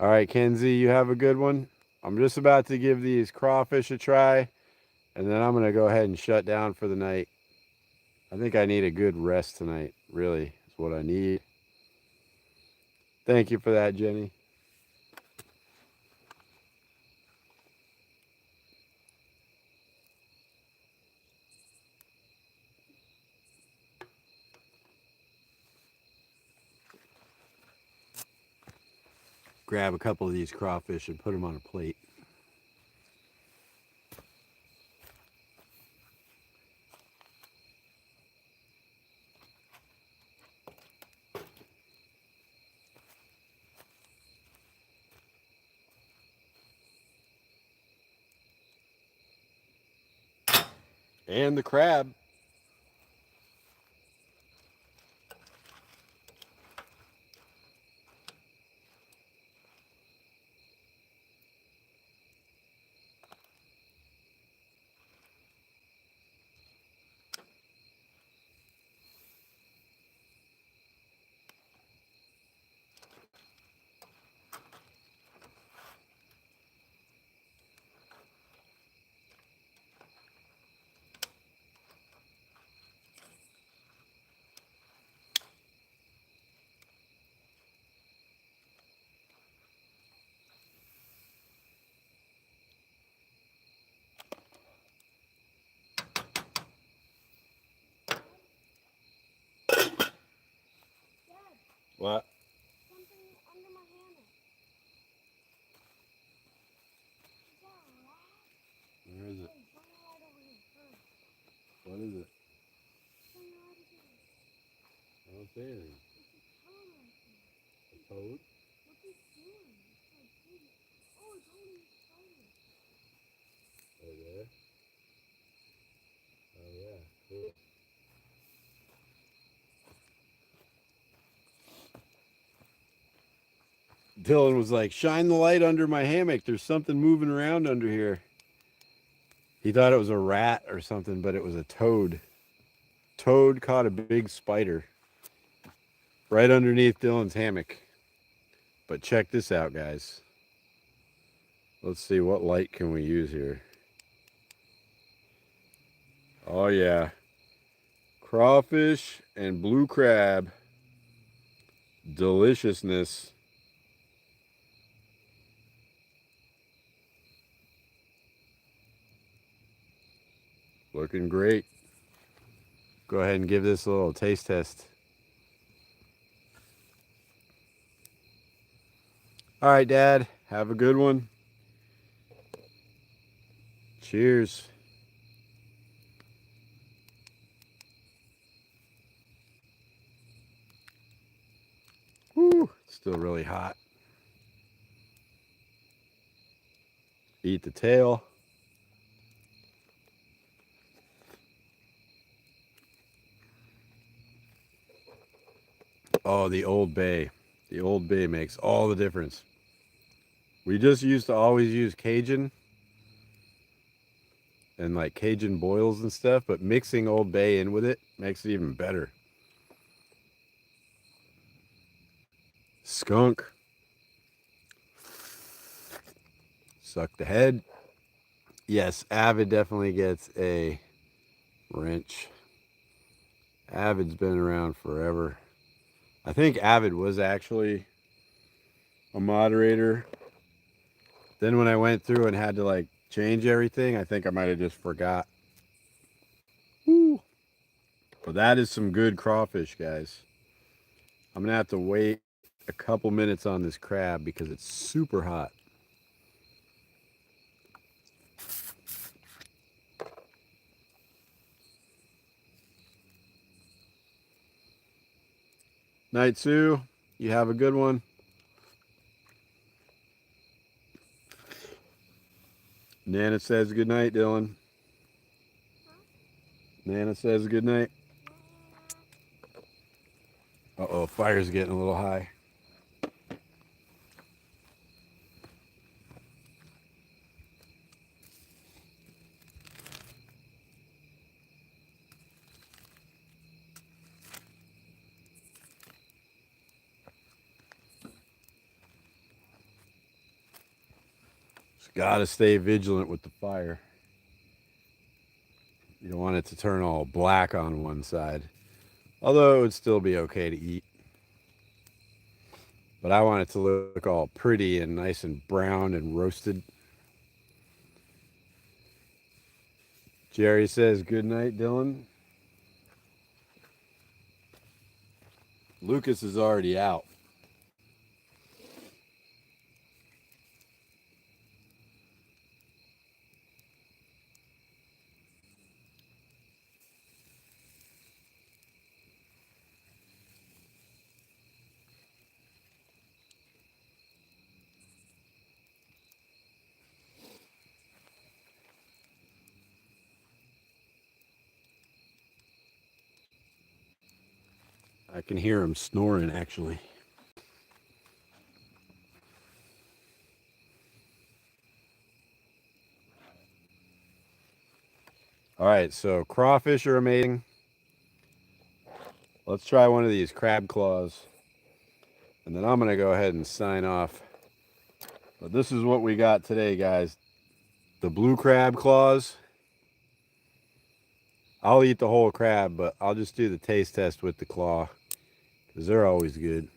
All right, Kenzie, you have a good one. I'm just about to give these crawfish a try, and then I'm going to go ahead and shut down for the night. I think I need a good rest tonight, really, is what I need. Thank you for that, Jenny. Grab a couple of these crawfish and put them on a plate. And the crab. What? Something under my hammock. Is that a rat? Where is it? Hey, shine the light over here first. What is it? Shine the light again. I don't see anything. It's a toad right there. A toad? What's it doing? It's like big. Oh, it's holding a spider. Right there? Oh, yeah. Cool. Dylan was like, shine the light under my hammock. There's something moving around under here. He thought it was a rat or something, but it was a toad. Toad caught a big spider right underneath Dylan's hammock. But check this out, guys. Let's see, what light can we use here? Oh, yeah. Crawfish and blue crab. Deliciousness. Looking great. Go ahead and give this a little taste test. All right, Dad. Have a good one. Cheers. Woo, it's still really hot. Eat the tail. Oh, the Old Bay. The Old Bay makes all the difference. We just used to always use Cajun and like Cajun boils and stuff, but mixing Old Bay in with it makes it even better. Skunk. Suck the head. Yes, Avid definitely gets a wrench. Avid's been around forever. I think Avid was actually a moderator. Then when I went through and had to like change everything, I think I might have just forgot. Woo. But that is some good crawfish, guys. I'm gonna have to wait a couple minutes on this crab because it's super hot. Night, Sue. You have a good one. Nana says good night, Dylan. Nana says good night. Uh-oh, fire's getting a little high. Gotta stay vigilant with the fire. You don't want it to turn all black on one side. Although it would still be okay to eat. But I want it to look all pretty and nice and brown and roasted. Jerry says, good night, Dylan. Lucas is already out. I can hear him snoring, actually. All right, so crawfish are amazing. Let's try one of these crab claws. And then I'm going to go ahead and sign off. But this is what we got today, guys. The blue crab claws. I'll eat the whole crab, but I'll just do the taste test with the claw, because they're always good.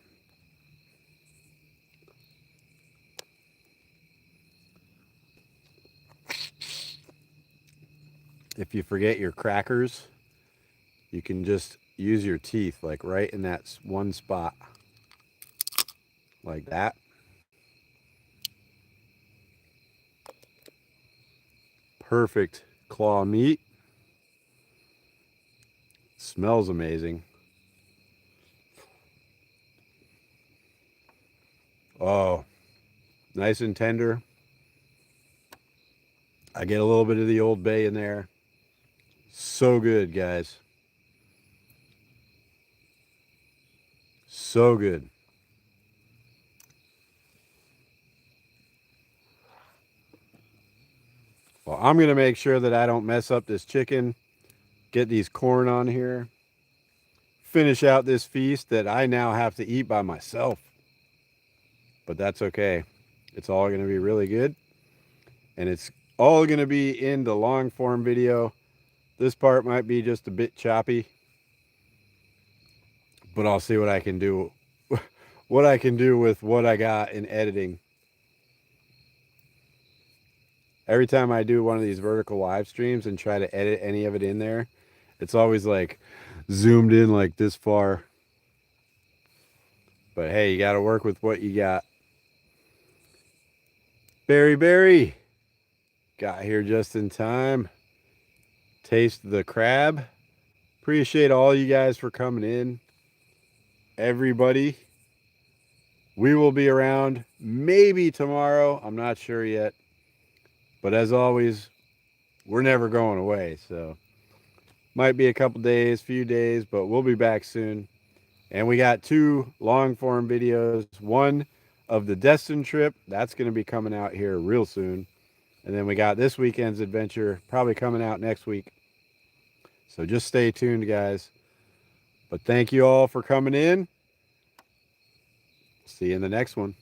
If you forget your crackers, you can just use your teeth, like right in that one spot. Like that. Perfect claw meat. Smells amazing. Oh, nice and tender. I get a little bit of the Old Bay in there. So good, guys. So good. Well, I'm going to make sure that I don't mess up this chicken. Get these corn on here. Finish out this feast that I now have to eat by myself. But that's okay. It's all going to be really good. And it's all going to be in the long form video. This part might be just a bit choppy. But I'll see what I can do. What I can do with what I got in editing. Every time I do one of these vertical live streams and try to edit any of it in there, it's always like zoomed in like this far. But hey, you got to work with what you got. Barry got here just in time. Taste the crab. Appreciate all you guys for coming in. Everybody. We will be around maybe tomorrow. I'm not sure yet. But as always, we're never going away. So might be a couple days, few days, but we'll be back soon. And we got 2 long form videos. One of the Destin trip. That's going to be coming out here real soon. And then we got this weekend's adventure probably coming out next week. So just stay tuned, guys. But thank you all for coming in. See you in the next one.